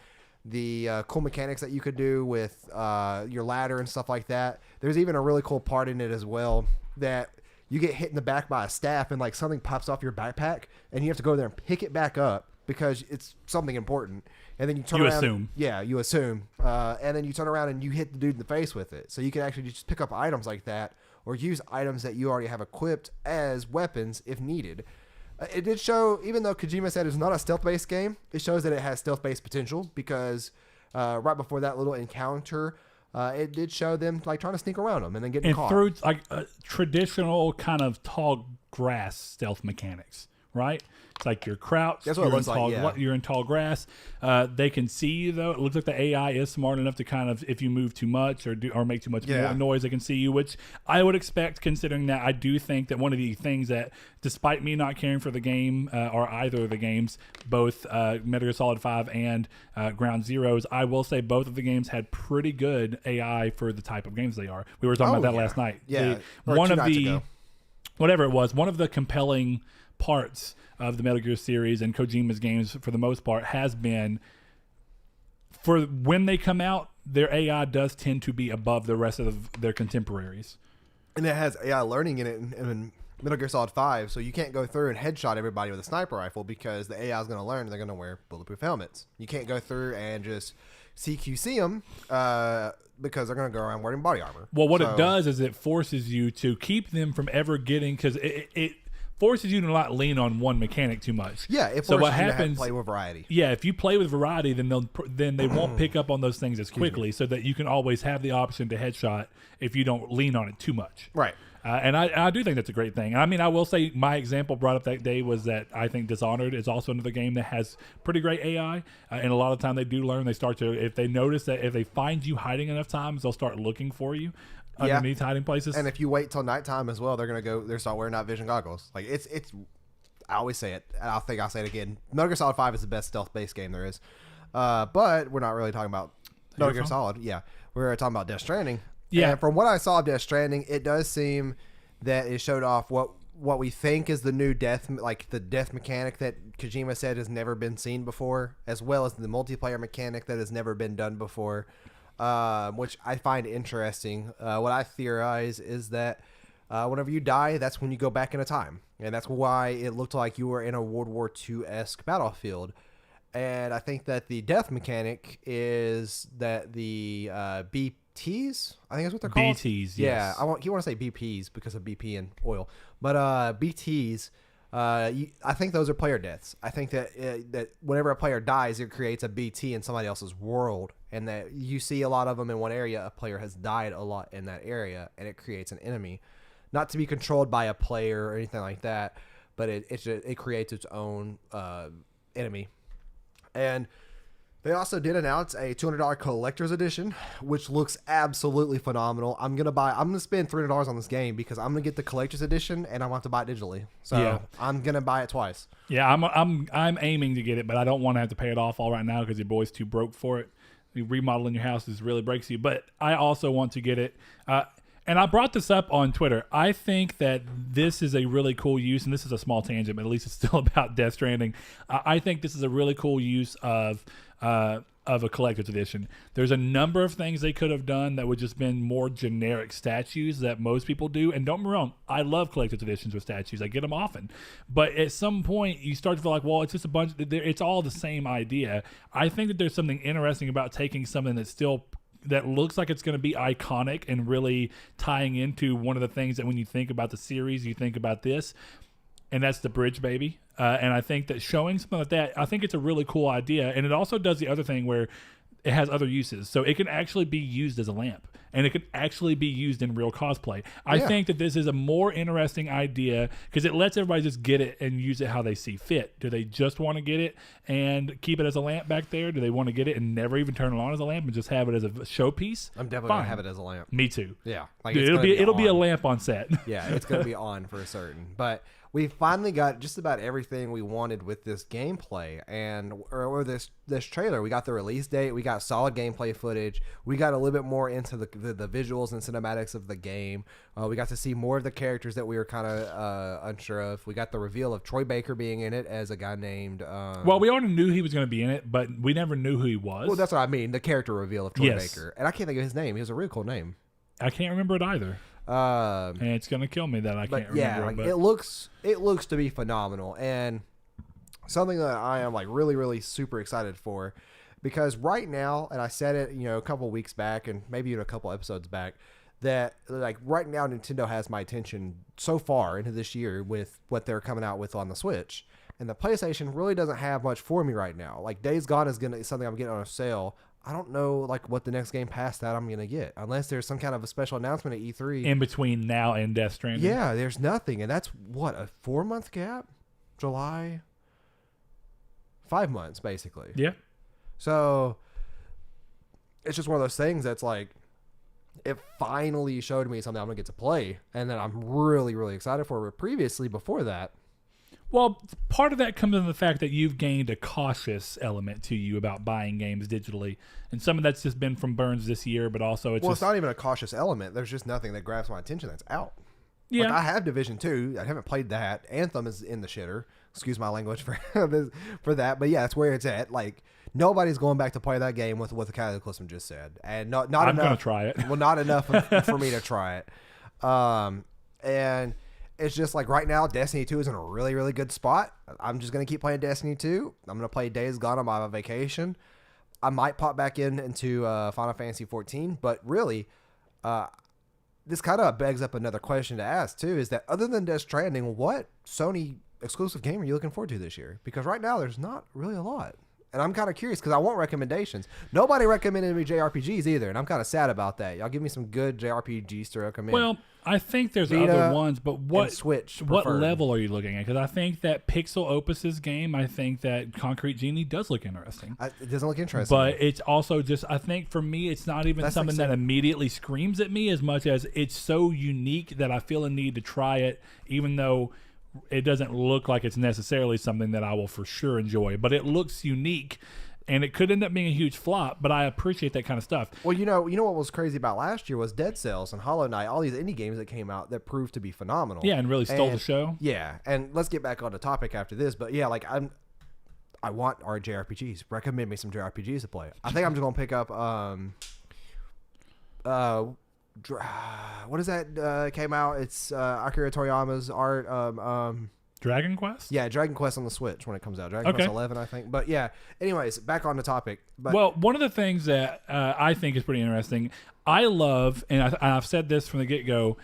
The cool mechanics that you could do with your ladder and stuff like that. There's even a really cool part in it as well that you get hit in the back by a staff and like something pops off your backpack, and you have to go there and pick it back up because it's something important. And then you turn around. Assume. Yeah, you assume. And then you turn around and you hit the dude in the face with it. So you can actually just pick up items like that or use items that you already have equipped as weapons if needed. It did show, even though Kojima said it's not a stealth-based game, it shows that it has stealth-based potential because right before that little encounter, it did show them like trying to sneak around them and then getting caught. Through like traditional kind of tall grass stealth mechanics, right? It's like you're crouched. That's what it looks like, yeah. You're in tall grass. They can see you though. It looks like the AI is smart enough to kind of, if you move too much or make too much more noise, they can see you, which I would expect considering that I do think that one of the things that, despite me not caring for the game or either of the games, both Metal Gear Solid 5 and Ground Zeroes, I will say both of the games had pretty good AI for the type of games they are. We were talking about that last night. Yeah, one of the, whatever it was, one of the compelling parts of the Metal Gear series and Kojima's games for the most part has been, for when they come out, their AI does tend to be above the rest of their contemporaries. And it has AI learning in it in Metal Gear Solid 5, so you can't go through and headshot everybody with a sniper rifle because the AI is going to learn and they're going to wear bulletproof helmets. You can't go through and just CQC them because they're going to go around wearing body armor. Well, what it does is it forces you to keep them from ever getting, because it forces you to not lean on one mechanic too much. Yeah, it forces you to have to play with variety. Yeah, if you play with variety, then they won't pick up on those things as quickly, so that you can always have the option to headshot if you don't lean on it too much. Right. And I do think that's a great thing. I mean, I will say my example brought up that day was that I think Dishonored is also another game that has pretty great AI. And a lot of time they do learn. They start to, if they notice that if they find you hiding enough times, they'll start looking for you underneath hiding places. And if you wait till nighttime as well, they're start wearing night vision goggles. Like it's I always say it. I think I'll say it again. Metal Gear Solid 5 is the best stealth-based game there is. But we're not really talking about Metal Gear Solid. Yeah. We're talking about Death Stranding. Yeah. And from what I saw of Death Stranding, it does seem that it showed off what we think is the new death mechanic that Kojima said has never been seen before, as well as the multiplayer mechanic that has never been done before, which I find interesting. What I theorize is that whenever you die, that's when you go back in a time. And that's why it looked like you were in a World War II-esque battlefield. And I think that the death mechanic is that the BTs, I think that's what they're called. BTs, yes. Yeah, you want to say BPs because of BP and oil. But BTs, I think those are player deaths. I think that whenever a player dies, it creates a BT in somebody else's world. And that you see a lot of them in one area. A player has died a lot in that area, and it creates an enemy. Not to be controlled by a player or anything like that, but it creates its own enemy. And they also did announce a $200 collector's edition, which looks absolutely phenomenal. I'm gonna spend $300 on this game because I'm gonna get the collector's edition and I want to buy it digitally. So yeah. I'm gonna buy it twice. Yeah, I'm aiming to get it, but I don't want to have to pay it off all right now because your boy's too broke for it. Remodeling your house really breaks you. But I also want to get it. And I brought this up on Twitter. I think that this is a really cool use, and this is a small tangent, but at least it's still about Death Stranding. I think this is a really cool use of a collector's edition. There's a number of things they could have done that would just been more generic statues that most people do. And don't get me wrong, I love collector's editions with statues. I get them often. But at some point, you start to feel like, well, it's just a bunch. It's all the same idea. I think that there's something interesting about taking something that looks like it's going to be iconic and really tying into one of the things that when you think about the series, you think about this, and that's the bridge baby. And I think that showing something like that, I think it's a really cool idea. And it also does the other thing where it has other uses. So it can actually be used as a lamp, and it can actually be used in real cosplay. I think that this is a more interesting idea because it lets everybody just get it and use it how they see fit. Do they just want to get it and keep it as a lamp back there? Do they want to get it and never even turn it on as a lamp and just have it as a showpiece? I'm definitely going to have it as a lamp. Me too. Yeah. Like Dude, it'll be a lamp on set. Yeah, it's going to be on for certain. But we finally got just about everything we wanted with this gameplay or this trailer. We got the release date. We got solid gameplay footage. We got a little bit more into the visuals and cinematics of the game. We got to see more of the characters that we were kind of unsure of. We got the reveal of Troy Baker being in it as a guy named... well, we already knew he was going to be in it, but we never knew who he was. Well, that's what I mean. The character reveal of Troy Baker. And I can't think of his name. He has a really cool name. I can't remember it either. And it's gonna kill me that I can't remember. Yeah, like it looks to be phenomenal, and something that I am like really, really super excited for, because right now, and I said it, a couple weeks back, and maybe even a couple episodes back, that like right now Nintendo has my attention so far into this year with what they're coming out with on the Switch, and the PlayStation really doesn't have much for me right now. Like Days Gone is something I'm getting on a sale. I don't know like what the next game past that I'm gonna get unless there's some kind of a special announcement at E3 in between now and Death Stranding. Yeah, there's nothing, and that's what, a 4-month gap. July, 5 months basically. Yeah. So it's just one of those things that's like, it finally showed me something I'm gonna get to play, and then I'm really, really excited for it. Previously, before that. Well, part of that comes in the fact that you've gained a cautious element to you about buying games digitally. And some of that's just been from Burns this year, but also it's not even a cautious element. There's just nothing that grabs my attention that's out. Yeah. Like, I have Division 2. I haven't played that. Anthem is in the shitter. Excuse my language for that. But yeah, that's where it's at. Like, nobody's going back to play that game with what the Cataclysm just said. And not enough. I'm going to try it. Well, not enough for me to try it. And... it's just like right now, Destiny 2 is in a really, really good spot. I'm just going to keep playing Destiny 2. I'm going to play Days Gone on my vacation. I might pop back into Final Fantasy 14. But really, this kind of begs up another question to ask, too, is that other than Death Stranding, what Sony exclusive game are you looking forward to this year? Because right now, there's not really a lot. And I'm kind of curious because I want recommendations. Nobody recommended me JRPGs either, and I'm kind of sad about that. Y'all give me some good JRPGs to recommend. Well, I think there's other ones, but what Switch what level are you looking at? Because I think that Pixel Opus's game, I think that Concrete Genie does look interesting. It doesn't look interesting. But it's also just, I think for me, it's not even something that immediately screams at me as much as it's so unique that I feel a need to try it, even though it doesn't look like it's necessarily something that I will for sure enjoy. But it looks unique. And it could end up being a huge flop, but I appreciate that kind of stuff. Well, you know what was crazy about last year was Dead Cells and Hollow Knight, all these indie games that came out that proved to be phenomenal. Yeah, and really stole the show. Yeah, and let's get back on the topic after this. But yeah, like I want our JRPGs. Recommend me some JRPGs to play. I think I'm just gonna pick up what is that came out? It's Akira Toriyama's art. Dragon Quest? Yeah, Dragon Quest on the Switch when it comes out. Dragon Quest 11, I think. But yeah, anyways, back on the topic. Well, one of the things that I think is pretty interesting, I love, and I've said this from the get-go,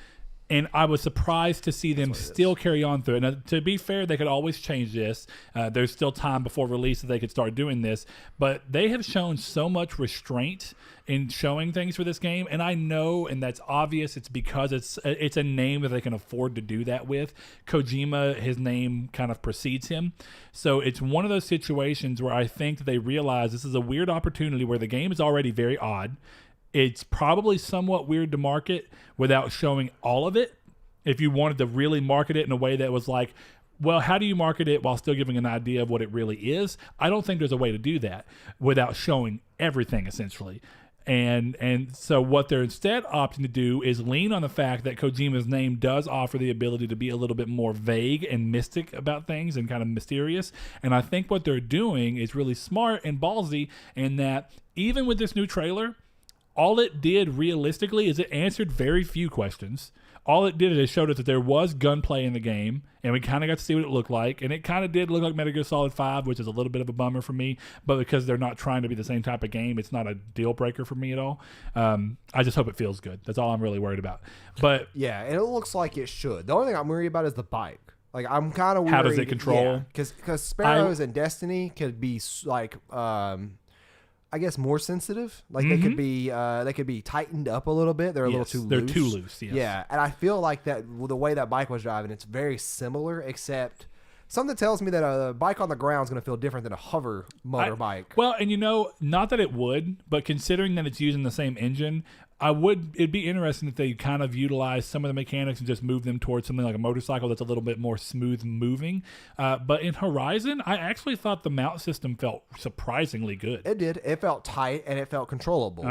and I was surprised to see them still carry on through it. Now, to be fair, they could always change this. There's still time before release that they could start doing this. But they have shown so much restraint in showing things for this game. And I know, and that's obvious, it's because it's a name that they can afford to do that with. Kojima, his name kind of precedes him. So it's one of those situations where I think that they realize this is a weird opportunity where the game is already very odd. It's probably somewhat weird to market without showing all of it. If you wanted to really market it in a way that was like, well, how do you market it while still giving an idea of what it really is? I don't think there's a way to do that without showing everything, essentially. And so what they're instead opting to do is lean on the fact that Kojima's name does offer the ability to be a little bit more vague and mystic about things and kind of mysterious. And I think what they're doing is really smart and ballsy in that even with this new trailer, all it did realistically is it answered very few questions. All it did is it showed us that there was gunplay in the game, and we kind of got to see what it looked like. And it kind of did look like Metal Gear Solid 5, which is a little bit of a bummer for me. But because they're not trying to be the same type of game, it's not a deal breaker for me at all. I just hope it feels good. That's all I'm really worried about. But yeah, and it looks like it should. The only thing I'm worried about is the bike. Like, I'm kind of worried. How does it control? Because Sparrows and Destiny could be like... I guess, more sensitive. Like they could be tightened up a little bit. They're a little too loose. They're too loose. Yes. Yeah, and I feel like that the way that bike was driving, it's very similar, except something tells me that a bike on the ground is going to feel different than a hover motorbike. Well, and not that it would, but considering that it's using the same engine, it'd be interesting if they kind of utilize some of the mechanics and just move them towards something like a motorcycle that's a little bit more smooth moving. But in Horizon, I actually thought the mount system felt surprisingly good. It did. It felt tight and it felt controllable.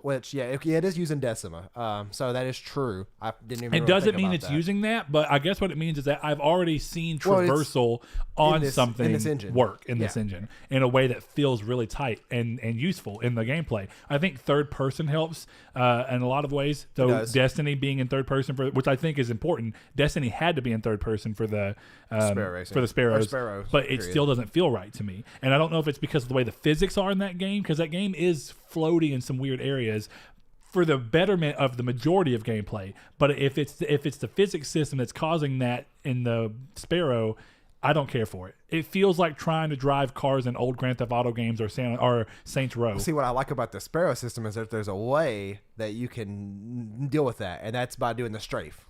Which, it is using Decima. So that is true. I didn't even. It doesn't mean it's using that, but I guess what it means is that I've already seen traversal on something in this engine. Work in this engine in a way that feels really tight and useful in the gameplay. I think third person helps. In a lot of ways, though Destiny being in third person which I think is important. Destiny had to be in third person for the Sparrows, but it still doesn't feel right to me. And I don't know if it's because of the way the physics are in that game, because that game is floaty in some weird areas for the betterment of the majority of gameplay. But if it's the physics system that's causing that in the Sparrow, I don't care for it. It feels like trying to drive cars in old Grand Theft Auto games or Saints Row. See, what I like about the Sparrow system is that there's a way that you can deal with that, and that's by doing the strafe.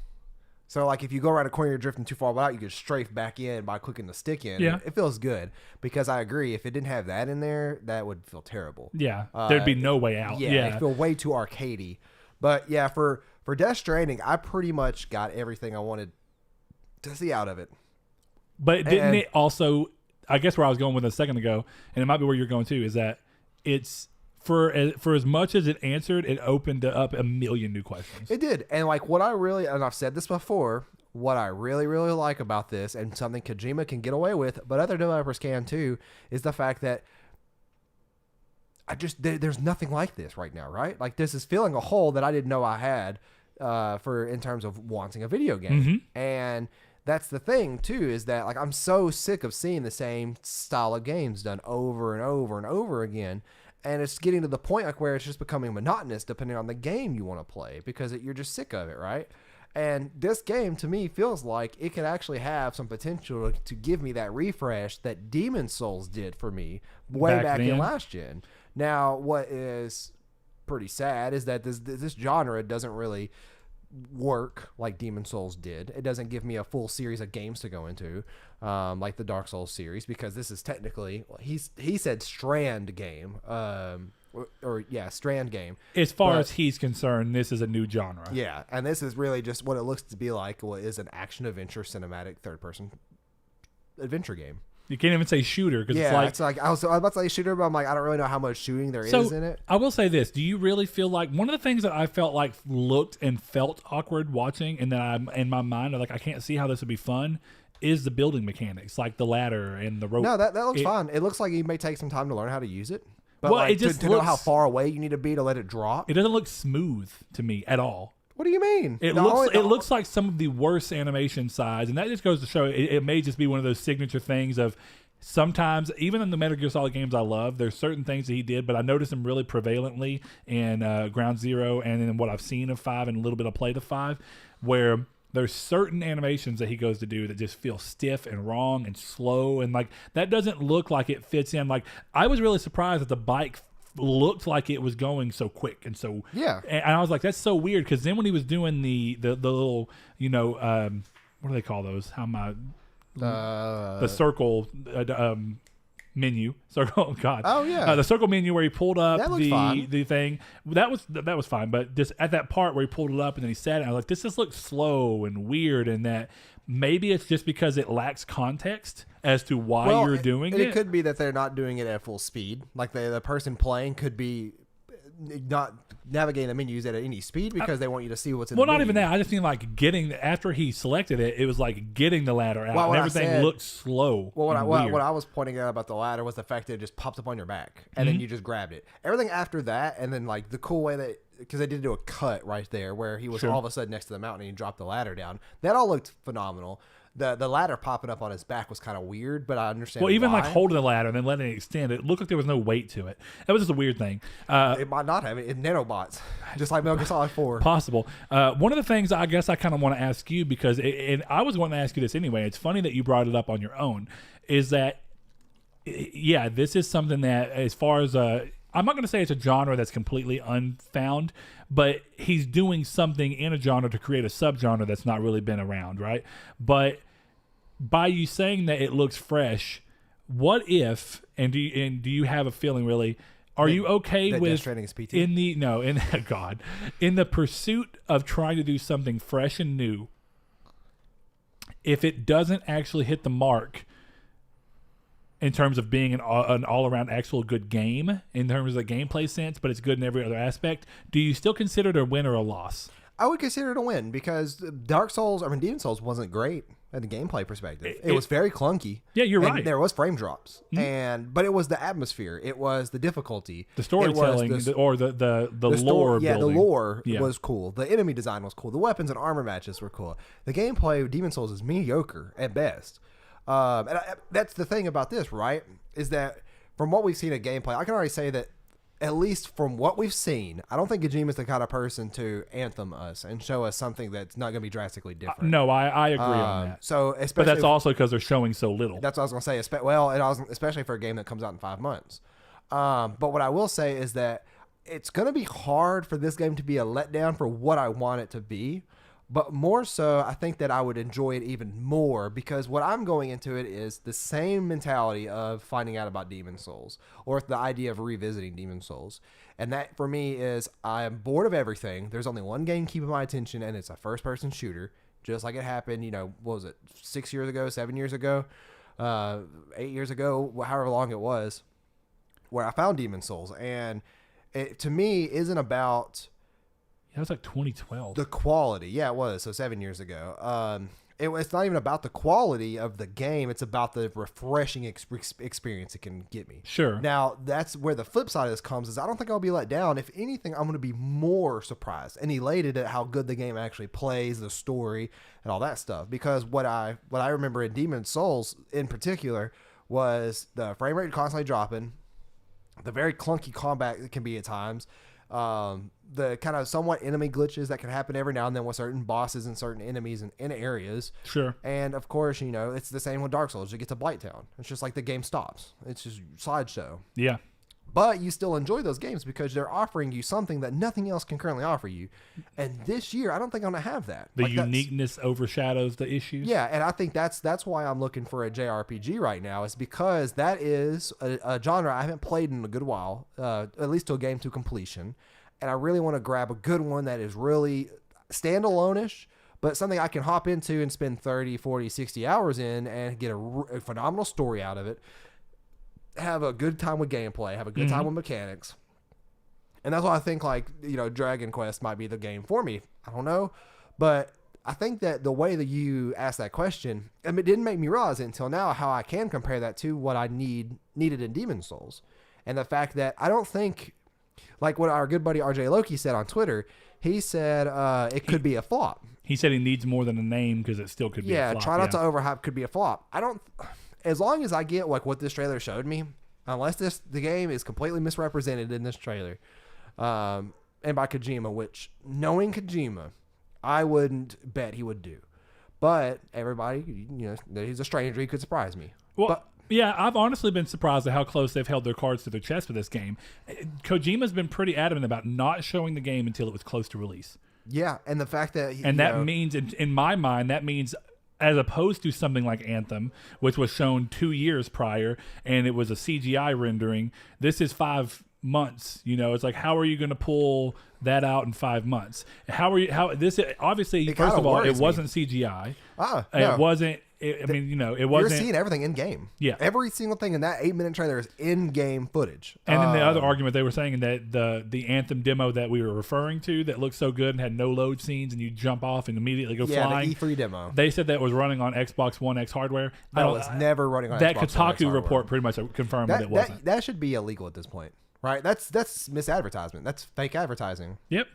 So, like, if you go around a corner, you're drifting too far out, you can strafe back in by clicking the stick in. Yeah. It feels good, because I agree, if it didn't have that in there, that would feel terrible. Yeah, there'd be no way out. Yeah, it'd feel way too arcadey. But, yeah, for Death Stranding, I pretty much got everything I wanted to see out of it. But didn't it also, I guess where I was going with a second ago, and it might be where you're going too, is that it's for as much as it answered, it opened up a million new questions. It did. And like and I've said this before, what I really, really like about this, and something Kojima can get away with, but other developers can too, is the fact that there's nothing like this right now, right? Like, this is filling a hole that I didn't know I had in terms of wanting a video game. And that's the thing too, is that like I'm so sick of seeing the same style of games done over and over and over again, and it's getting to the point like where it's just becoming monotonous depending on the game you want to play, because you're just sick of it, right? And this game to me feels like it could actually have some potential to give me that refresh that Demon's Souls did for me way back in last gen. Now, what is pretty sad is that this genre doesn't really work like Demon's Souls did. It doesn't give me a full series of games to go into, like the Dark Souls series, because this is technically, he said Strand game, Strand game. As far as he's concerned, this is a new genre. Yeah, and this is really just what it looks to be like. What is an action adventure cinematic third person adventure game. You can't even say shooter because it's like I was about to say shooter, but I'm like, I don't really know how much shooting there is in it. I will say this: do you really feel like one of the things that I felt like looked and felt awkward watching, and that I'm in my mind, like I can't see how this would be fun, is the building mechanics, like the ladder and the rope. No, that looks fine. It looks like you may take some time to learn how to use it. But it just to know how far away you need to be to let it drop. It doesn't look smooth to me at all. What do you mean? It looks like some of the worst animation sides, and that just goes to show it may just be one of those signature things of. Sometimes, even in the Metal Gear Solid games I love, there's certain things that he did, but I noticed him really prevalently in Ground Zero and in what I've seen of 5 and a little bit of play to 5, where there's certain animations that he goes to do that just feel stiff and wrong and slow, and like that doesn't look like it fits in. Like, I was really surprised that the bike looked like it was going so quick and so and I was like, that's so weird, because then when he was doing the little, what do they call those? How am I? The circle menu. Circle. God. Oh yeah. The circle menu where he pulled up the thing. That was fine. But just at that part where he pulled it up and then he sat it, I was like, this just looks slow and weird, and that maybe it's just because it lacks context as to why you're doing it. It could be that they're not doing it at full speed. Like the person playing could be not navigating the menus at any speed because they want you to see what's in the menu. Well, not even that. I just mean like after he selected it, it was like getting the ladder out, and everything looked slow. Well, what I was pointing out about the ladder was the fact that it just pops up on your back, and then you just grabbed it. Everything after that, and then like the cool way that, because they did do a cut right there where he was all of a sudden next to the mountain and he dropped the ladder down. That all looked phenomenal. The ladder popping up on his back was kind of weird, but I understand. Well, even like holding the ladder and then letting it extend, it looked like there was no weight to it. That was just a weird thing. It might not have it. It's nanobots, just like Metal Gear Solid 4. Possible. One of the things I guess I kind of want to ask you, because and I was going to ask you this anyway. It's funny that you brought it up on your own. Is that this is something that, as far as I'm not going to say it's a genre that's completely unfound, but he's doing something in a genre to create a subgenre that's not really been around, right? But by you saying that it looks fresh, what if, and do you have a feeling really, are you okay with Stranding is PT? in the pursuit of trying to do something fresh and new, if it doesn't actually hit the mark in terms of being an all-around actual good game in terms of the gameplay sense, but it's good in every other aspect, do you still consider it a win or a loss? I would consider it a win because Demon Souls wasn't great at the gameplay perspective. It was very clunky. Yeah, you're and right. There was frame drops, but it was the atmosphere, it was the difficulty, the storytelling, the lore building. Yeah, the lore was cool. The enemy design was cool. The weapons and armor matches were cool. The gameplay of Demon Souls is mediocre at best. That's the thing about this, right? Is that from what we've seen at gameplay, I can already say that at least from what we've seen, I don't think Kojima's the kind of person to anthem us and show us something that's not going to be drastically different. No, I agree on that. So, but that's also because they're showing so little. That's what I was going to say. Especially for a game that comes out in 5 months. But what I will say is that it's going to be hard for this game to be a letdown for what I want it to be. But more so, I think that I would enjoy it even more because what I'm going into it is the same mentality of finding out about Demon Souls or the idea of revisiting Demon Souls. And that for me is I'm bored of everything. There's only one game keeping my attention, and it's a first-person shooter, just like it happened, what was it, 6 years ago, 7 years ago, 8 years ago, however long it was, where I found Demon Souls. And it, to me, isn't about... Yeah, it was like 2012. The quality. Yeah, it was. So 7 years ago. It's not even about the quality of the game. It's about the refreshing experience it can get me. Sure. Now, that's where the flip side of this comes is I don't think I'll be let down. If anything, I'm going to be more surprised and elated at how good the game actually plays, the story, and all that stuff. Because what I remember in Demon Souls in particular was the frame rate constantly dropping, the very clunky combat it can be at times, the kind of somewhat enemy glitches that can happen every now and then with certain bosses and certain enemies in areas. Sure. And of course, it's the same with Dark Souls. You get to Blighttown. It's just like the game stops. It's just slideshow. Yeah. But you still enjoy those games because they're offering you something that nothing else can currently offer you. And this year, I don't think I'm going to have that. The uniqueness overshadows the issues. Yeah, and I think that's why I'm looking for a JRPG right now is because that is a genre I haven't played in a good while, at least to a game to completion. And I really want to grab a good one that is really standalone-ish, but something I can hop into and spend 30, 40, 60 hours in and get a phenomenal story out of it. Have a good time with gameplay, have a good time with mechanics. And that's why I think Dragon Quest might be the game for me. I don't know. But I think that the way that you asked that question, it didn't make me realize it until now how I can compare that to what I needed in Demon Souls. And the fact that I don't think, like what our good buddy RJ Loki said on Twitter, he said it could be a flop. He said he needs more than a name because it still could be a flop. Yeah, try not to overhype could be a flop. As long as I get what this trailer showed me, unless the game is completely misrepresented in this trailer, and by Kojima, which knowing Kojima, I wouldn't bet he would do. But everybody, he's a stranger. He could surprise me. Well, yeah, I've honestly been surprised at how close they've held their cards to their chest for this game. Kojima's been pretty adamant about not showing the game until it was close to release. Yeah, and the fact that... that means, in my mind, that means... as opposed to something like Anthem, which was shown 2 years prior, and it was a CGI rendering. This is 5 months. It's like, how are you going to pull that out in 5 months? Obviously, first of all, it wasn't CGI. No. It wasn't. It wasn't. You're seeing everything in game. Yeah, every single thing in that 8-minute trailer is in game footage. And then the other argument they were saying that the Anthem demo that we were referring to that looked so good and had no load scenes and you jump off and immediately go flying. Yeah, the E3 demo. They said that was running on Xbox One X hardware. No, it's never running on that Xbox One X Kotaku report pretty much confirmed that it wasn't. That should be illegal at this point, right? That's misadvertisement. That's fake advertising. Yep.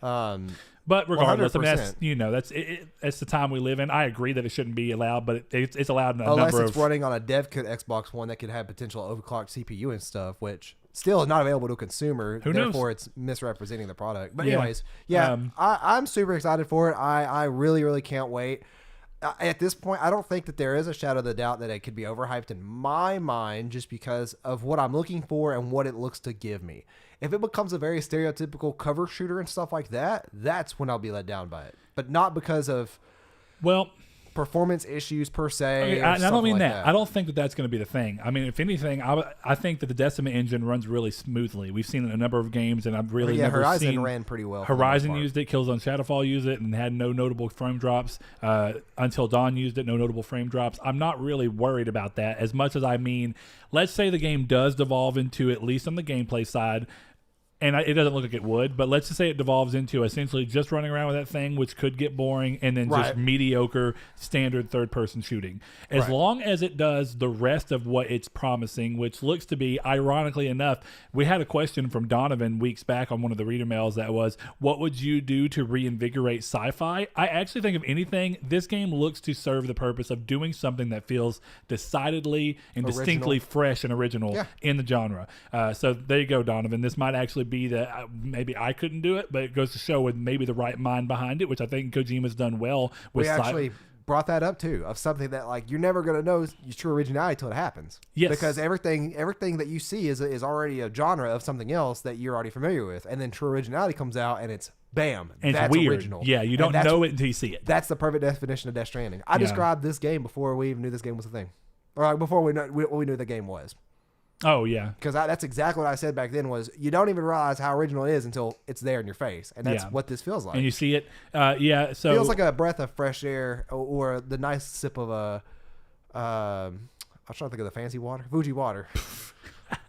But regardless, 100%. That's the time we live in. I agree that it shouldn't be allowed, but it's allowed in a unless number it's running on a dev kit Xbox One that could have potential overclocked CPU and stuff, which still is not available to a consumer. Therefore, it's misrepresenting the product. But anyways, I'm super excited for it. I really, really can't wait. At this point, I don't think that there is a shadow of the doubt that it could be overhyped in my mind just because of what I'm looking for and what it looks to give me. If it becomes a very stereotypical cover shooter and stuff like that, that's when I'll be let down by it. But not because of performance issues per se. Okay, I don't mean that. I don't think that that's going to be the thing. I mean, if anything, I think that the Decima engine runs really smoothly. We've seen it in a number of games, and I've really never Horizon seen ran pretty well. Horizon used it. Killzone Shadowfall used it, and had no notable frame drops. Until Dawn used it, no notable frame drops. I'm not really worried about that as much as I mean, let's say the game does devolve into, at least on the gameplay side, and it doesn't look like it would, but let's just say it devolves into essentially just running around with that thing, which could get boring, and then just mediocre standard third-person shooting. As long as it does the rest of what it's promising, which looks to be, ironically enough, we had a question from Donovan weeks back on one of the reader mails that was, what would you do to reinvigorate sci-fi? I actually think, if anything, this game looks to serve the purpose of doing something that feels decidedly and distinctly fresh and original in the genre. So there you go, Donovan. This might actually be that maybe I couldn't do it, but it goes to show with maybe the right mind behind it, which I think Kojima's done well with. We actually brought that up too, of something that like you're never going to know your true originality until it happens. Yes, because everything that you see is already a genre of something else that you're already familiar with, and then true originality comes out and it's bam, and that's weird. Original. Yeah, you don't know it until you see it. That's the perfect definition of Death Stranding. I described this game before we even knew this game was a thing, or like before we knew the game was. Oh, yeah. Because that's exactly what I said back then was you don't even realize how original it is until it's there in your face. And that's what this feels like. And you see it. So it feels like a breath of fresh air or the nice sip of I was trying to think of the fancy water. Fuji water.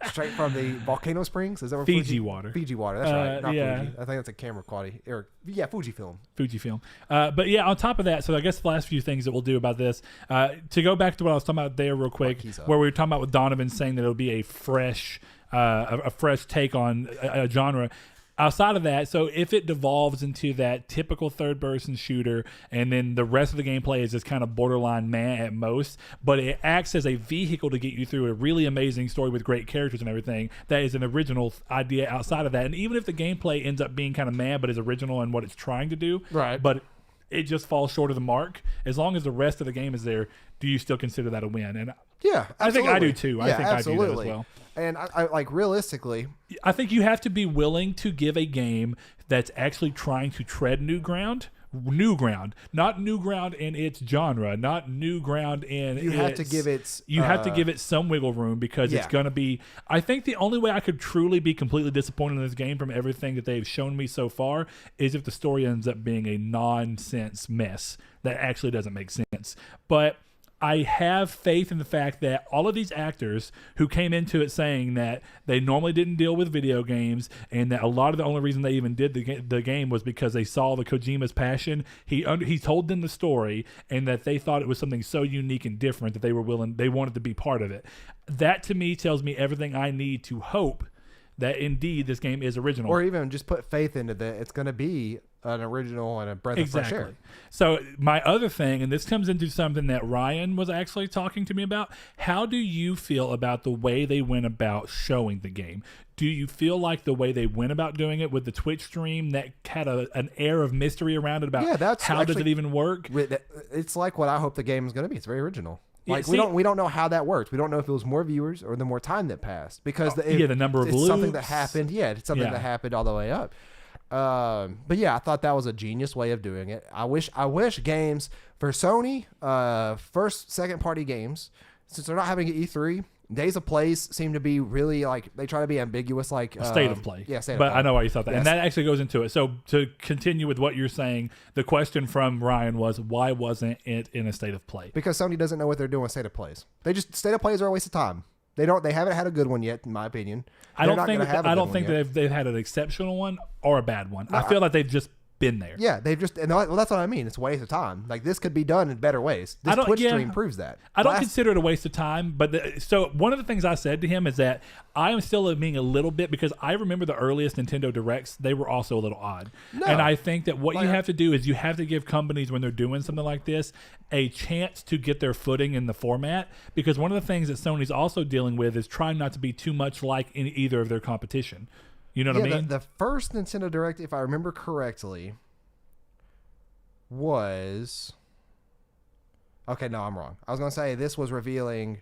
Straight from the volcano springs. Is that what Fiji water? Fiji water. That's right. Not Fuji. I think that's a camera quality. Fujifilm. Fujifilm. But yeah, on top of that, so I guess the last few things that we'll do about this, to go back to what I was talking about there real quick, where we were talking about with Donovan saying that it'll be a fresh take on a genre. Outside of that, so if it devolves into that typical third-person shooter, and then the rest of the gameplay is just kind of borderline meh at most, but it acts as a vehicle to get you through a really amazing story with great characters and everything, that is an original idea outside of that. And even if the gameplay ends up being kind of meh, but is original in what it's trying to do, but it just falls short of the mark, as long as the rest of the game is there, do you still consider that a win? And yeah, absolutely. I think I do too. I think absolutely. I do that as well. And I like realistically, I think you have to be willing to give a game that's actually trying to tread new ground, not new ground in its genre, not new ground in you have to give it some wiggle room, because it's going to be, I think the only way I could truly be completely disappointed in this game from everything that they've shown me so far is if the story ends up being a nonsense mess that actually doesn't make sense. But I have faith in the fact that all of these actors who came into it saying that they normally didn't deal with video games, and that a lot of the only reason they even did the game was because they saw the Kojima's passion. He told them the story, and that they thought it was something so unique and different that they wanted to be part of it. That to me tells me everything I need to hope that indeed this game is original. Or even just put faith into that it's going to be an original and a breath of fresh air. So my other thing, and this comes into something that Ryan was actually talking to me about, how do you feel about the way they went about showing the game? Do you feel like the way they went about doing it with the Twitch stream that had an air of mystery around it about how does it even work? It's like what I hope the game is going to be. It's very original. Like we don't know how that works. We don't know if it was more viewers or the more time that passed, because the number of it's loops. Something that happened. Yeah, it's something that happened all the way up. But yeah, I thought that was a genius way of doing it. I wish games for Sony, first, second party games, since they're not having an E3, Days of Plays seem to be really like, they try to be ambiguous, like state of play. Yeah, state of play. But I know why you thought that. Yes. And that actually goes into it. So to continue with what you're saying, the question from Ryan was, why wasn't it in a state of play? Because Sony doesn't know what they're doing with state of plays. State of plays are a waste of time. They haven't had a good one yet, in my opinion. I don't think that they've had an exceptional one or a bad one. No, I feel like they've just been there. Yeah, that's what I mean. It's a waste of time. Like, this could be done in better ways. This Twitch stream proves that. I don't consider it a waste of time, but so one of the things I said to him is that I am still being a little bit, because I remember the earliest Nintendo Directs, they were also a little odd. No. And I think that what you have to do is you have to give companies, when they're doing something like this, a chance to get their footing in the format, because one of the things that Sony's also dealing with is trying not to be too much like in either of their competition. You know what I mean? The first Nintendo Direct, if I remember correctly, was Okay, no, I'm wrong. I was gonna say this was revealing.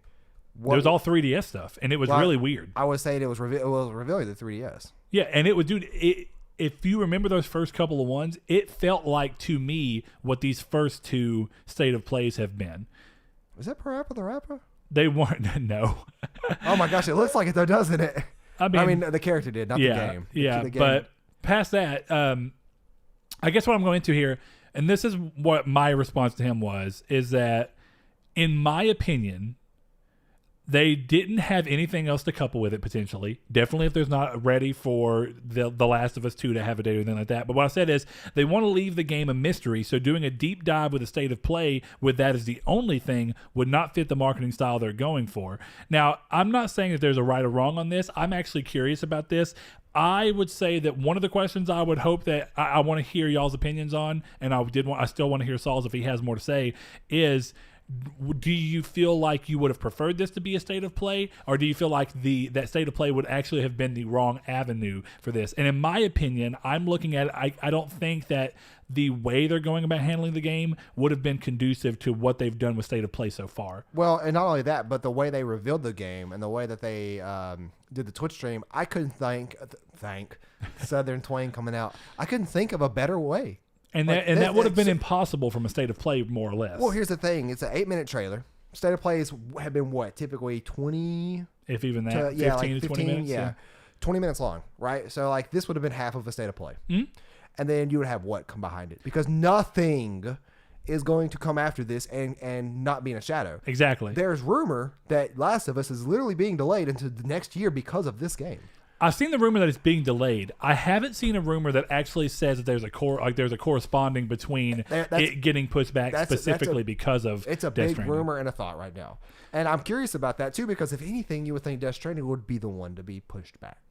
It was all 3DS stuff, and it was really weird. I was saying it was revealing the 3DS. Yeah, and it was, dude. If you remember those first couple of ones, it felt like to me what these first two state of plays have been. Was that Parappa the Rapper? They weren't. No. Oh my gosh, it looks like it though, doesn't it? I mean, the character did, not the game. Yeah, the game. But past that, I guess what I'm going into here, and this is what my response to him was, is that in my opinion, they didn't have anything else to couple with it potentially. Definitely if there's not ready for the Last of Us 2 to have a date or anything like that. But what I said is they want to leave the game a mystery, so doing a deep dive with a state of play with that as the only thing would not fit the marketing style they're going for. Now, I'm not saying that there's a right or wrong on this. I'm actually curious about this. I would say that one of the questions I would hope that I want to hear y'all's opinions on, and I still want to hear Saul's if he has more to say, is do you feel like you would have preferred this to be a state of play, or do you feel like that state of play would actually have been the wrong avenue for this? And in my opinion, I'm looking at it, I don't think that the way they're going about handling the game would have been conducive to what they've done with state of play so far. Well, and not only that, but the way they revealed the game and the way that they did the Twitch stream, I couldn't think Southern twang coming out. I couldn't think of a better way. And that would have been impossible from a state of play, more or less. Well, here's the thing. It's an 8-minute trailer. State of plays have been what? Typically 20? If even that, 15 to 20 minutes? Yeah. 20 minutes long, right? So, like, this would have been half of a state of play. Mm-hmm. And then you would have what come behind it? Because nothing is going to come after this and not be in a shadow. Exactly. There's rumor that Last of Us is literally being delayed into the next year because of this game. I've seen the rumor that it's being delayed. I haven't seen a rumor that actually says that there's a corresponding between it getting pushed back specifically because of it's a Death big Stranding. rumor and a thought right now. And I'm curious about that too, because if anything, you would think Death Stranding would be the one to be pushed back.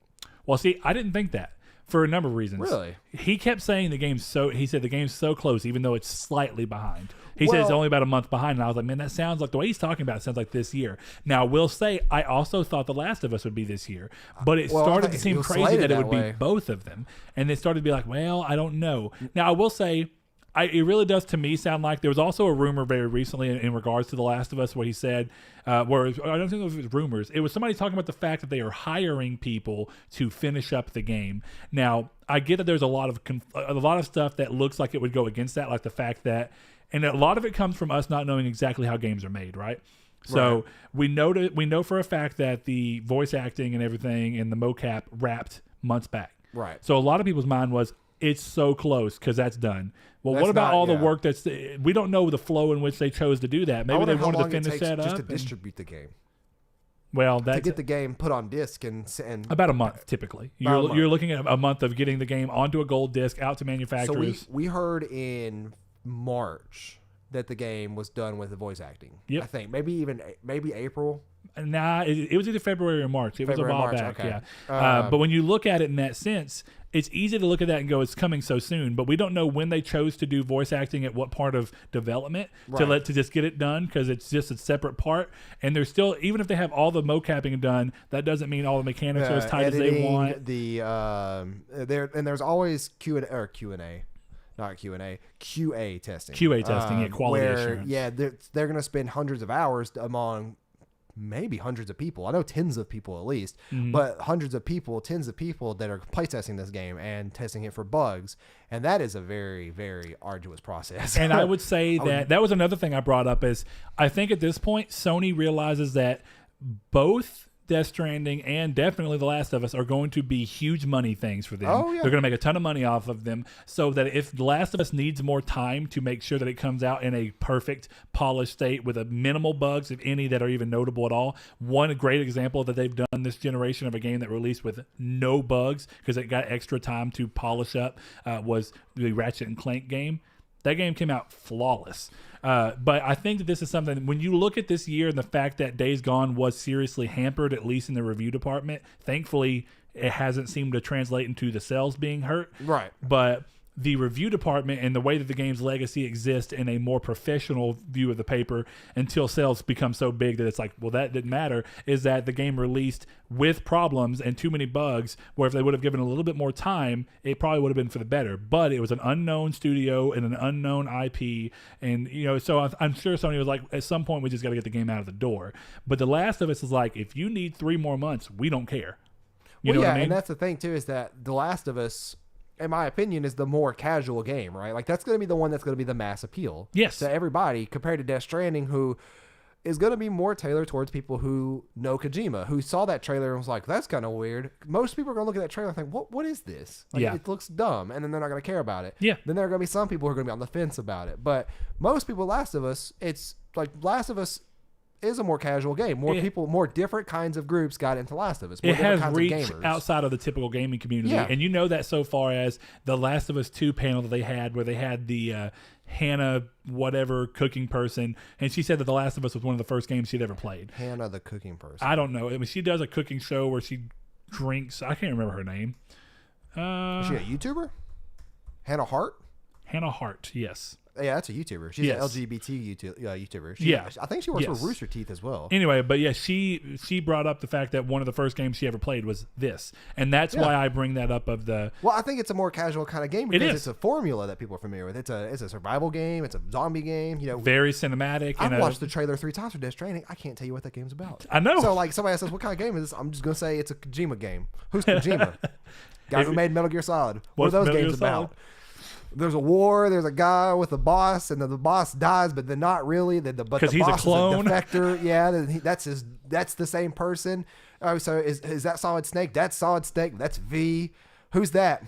Well, see, I didn't think that for a number of reasons. Really? He kept saying he said the game's so close, even though it's slightly behind. He said it's only about a month behind, and I was like, man, that sounds like the way he's talking about it sounds like this year. Now, I will say, I also thought The Last of Us would be this year, but it started to seem crazy that it would be both of them, and it started to be like, well, I don't know. Now, I will say, it really does to me sound like there was also a rumor very recently in regards to The Last of Us where he said, where I don't think it was rumors. It was somebody talking about the fact that they are hiring people to finish up the game. Now, I get that there's a lot of stuff that looks like it would go against that, like the fact that, and a lot of it comes from us not knowing exactly how games are made, right? So we know for a fact that the voice acting and everything and the mocap wrapped months back. Right. So a lot of people's mind was, it's so close because that's done. Well, what about all the work we don't know the flow in which they chose to do that. Maybe they wanted to finish that up. Just to distribute the game. Well, that's to get the game put on disc and about a month typically. You're looking at a month of getting the game onto a gold disc out to manufacturers. So we heard in March that the game was done with the voice acting. Yep. I think maybe April. Nah, it was either February or March. It was a while back, okay. Yeah. But when you look at it in that sense, it's easy to look at that and go, it's coming so soon. But we don't know when they chose to do voice acting at what part of development to just get it done, because it's just a separate part. And there's still, even if they have all the mocapping done, that doesn't mean all the mechanics are as tight as they want. There's always QA. Not Q&A, QA testing. QA testing, quality assurance. Yeah, they're going to spend hundreds of hours among maybe hundreds of people. I know tens of people at least, but hundreds of people, tens of people that are playtesting this game and testing it for bugs. And that is a very, very arduous process. And I would say that was another thing I brought up is I think at this point, Sony realizes that both Death Stranding and definitely The Last of Us are going to be huge money things for them. Oh, yeah. They're going to make a ton of money off of them, so that if The Last of Us needs more time to make sure that it comes out in a perfect, polished state with a minimal bugs, if any, that are even notable at all. One great example that they've done this generation of a game that released with no bugs because it got extra time to polish up was the Ratchet and Clank game. That game came out flawless. But I think that this is something, when you look at this year and the fact that Days Gone was seriously hampered, at least in the review department, thankfully it hasn't seemed to translate into the sales being hurt. Right. But the review department and the way that the game's legacy exists in a more professional view of the paper until sales become so big that it's like, well, that didn't matter, is that the game released with problems and too many bugs, where if they would have given a little bit more time, it probably would have been for the better. But it was an unknown studio and an unknown IP. And, so I'm sure Sony was like, at some point, we just got to get the game out of the door. But The Last of Us is like, if you need 3 more months, we don't care. You know what I mean? And that's the thing, too, is that The Last of Us, in my opinion, is the more casual game, right? Like, that's going to be the one that's going to be the mass appeal to everybody, compared to Death Stranding, who is going to be more tailored towards people who know Kojima, who saw that trailer and was like, that's kind of weird. Most people are going to look at that trailer and think, what is this? Like, it looks dumb, and then they're not going to care about it. Yeah. Then there are going to be some people who are going to be on the fence about it. But most people, Last of Us, it's like Last of Us is a more casual game. More different kinds of groups got into Last of Us. More it has kinds reached of gamers. outside of the typical gaming community. Yeah. And you know that so far as the Last of Us 2 panel that they had, where they had the Hannah whatever cooking person, and she said that The Last of Us was one of the first games she'd ever played. Hannah the cooking person. I don't know. I mean, she does a cooking show where she drinks. I can't remember her name. Is she a YouTuber? Hannah Hart? Hannah Hart, yes. Yeah, that's a YouTuber. She's an LGBT YouTuber. I think she works for Rooster Teeth as well. Anyway, but yeah, she brought up the fact that one of the first games she ever played was this, and that's why I bring that up. Well, I think it's a more casual kind of game because it's a formula that people are familiar with. It's a survival game. It's a zombie game. Very cinematic. I've watched the trailer 3 times for Death Stranding. I can't tell you what that game's about. I know. So like somebody says, "What kind of game is this?" I'm just gonna say it's a Kojima game. Who's Kojima? Guy who made Metal Gear Solid. What are those games about? There's a war. There's a guy with a boss, and then the boss dies, but then not really. But the boss he's a clone. Is a defector. Yeah, that's the same person. Oh, so is that Solid Snake? That's Solid Snake. That's V. Who's that?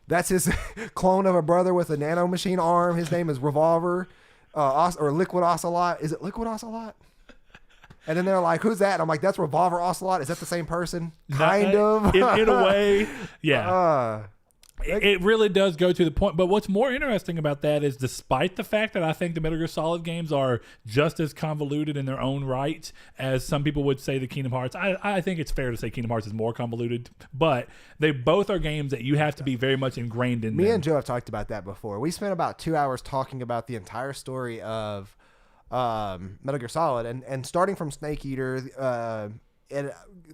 That's his clone of a brother with a nano machine arm. His name is Revolver, or Liquid Ocelot. Is it Liquid Ocelot? And then they're like, "Who's that?" And I'm like, "That's Revolver Ocelot." Is that the same person? Kind of, in a way. Yeah. It really does go to the point. But what's more interesting about that is, despite the fact that I think the Metal Gear Solid games are just as convoluted in their own right as some people would say the Kingdom Hearts, I think it's fair to say Kingdom Hearts is more convoluted. But they both are games that you have to be very much ingrained in. Me and Joe have talked about that before. We spent about 2 hours talking about the entire story of Metal Gear Solid, and starting from Snake Eater, and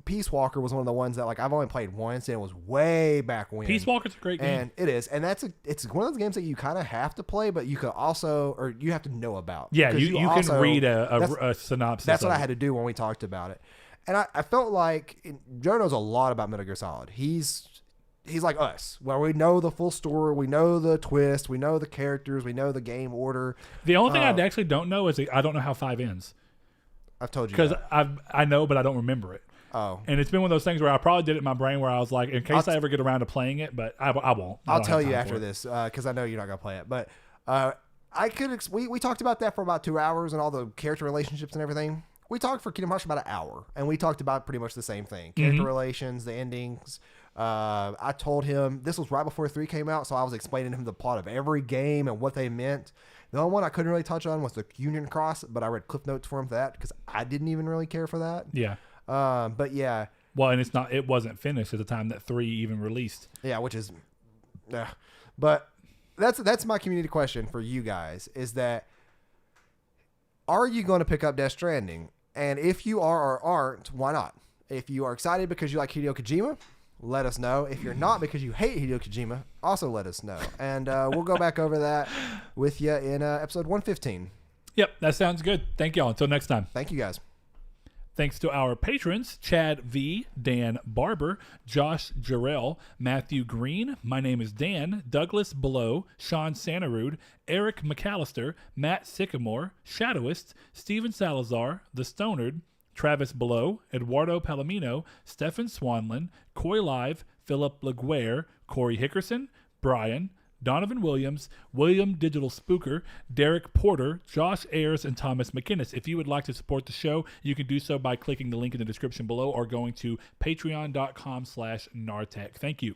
Peace Walker was one of the ones that like I've only played once, and it was way back when. Peace Walker's a great game, and it is, and it's one of those games that you kind of have to play, but you could also, or you have to know about. Yeah, you can read a synopsis. That's what I had to do when we talked about it, and I felt like Joe knows a lot about Metal Gear Solid. He's like us, where we know the full story, we know the twist, we know the characters, we know the game order. The only thing I actually don't know is I don't know how 5 ends. I've told you because I know, but I don't remember it. Oh, and it's been one of those things where I probably did it in my brain where I was like, in case I ever get around to playing it, but I won't. I'll tell you after this because I know you're not gonna play it. But I could. We talked about that for about 2 hours and all the character relationships and everything. We talked for Kingdom Hearts for about an hour, and we talked about pretty much the same thing: character relations, the endings. I told him this was right before 3 came out, so I was explaining to him the plot of every game and what they meant. The only one I couldn't really touch on was the Union Cross, but I read cliff notes for him for that because I didn't even really care for that. Yeah. But yeah. Well, and it wasn't finished at the time that 3 even released. Yeah, which is, but that's my community question for you guys: is that are you going to pick up Death Stranding? And if you are or aren't, why not? If you are excited because you like Hideo Kojima, let us know. If you're not because you hate Hideo Kojima, also let us know. And we'll go back over that with you in episode 115. Yep, that sounds good. Thank y'all. Until next time. Thank you, guys. Thanks to our patrons, Chad V, Dan Barber, Josh Jarrell, Matthew Green, my name is Dan, Douglas Below, Sean Santarud, Eric McAllister, Matt Sycamore, Shadowist, Steven Salazar, The Stonard, Travis Below, Eduardo Palomino, Stefan Swanlin, Coy Live, Philip Laguerre, Corey Hickerson, Brian, Donovan Williams, William Digital Spooker, Derek Porter, Josh Ayers, and Thomas McInnes. If you would like to support the show, you can do so by clicking the link in the description below or going to patreon.com/nartech. Thank you.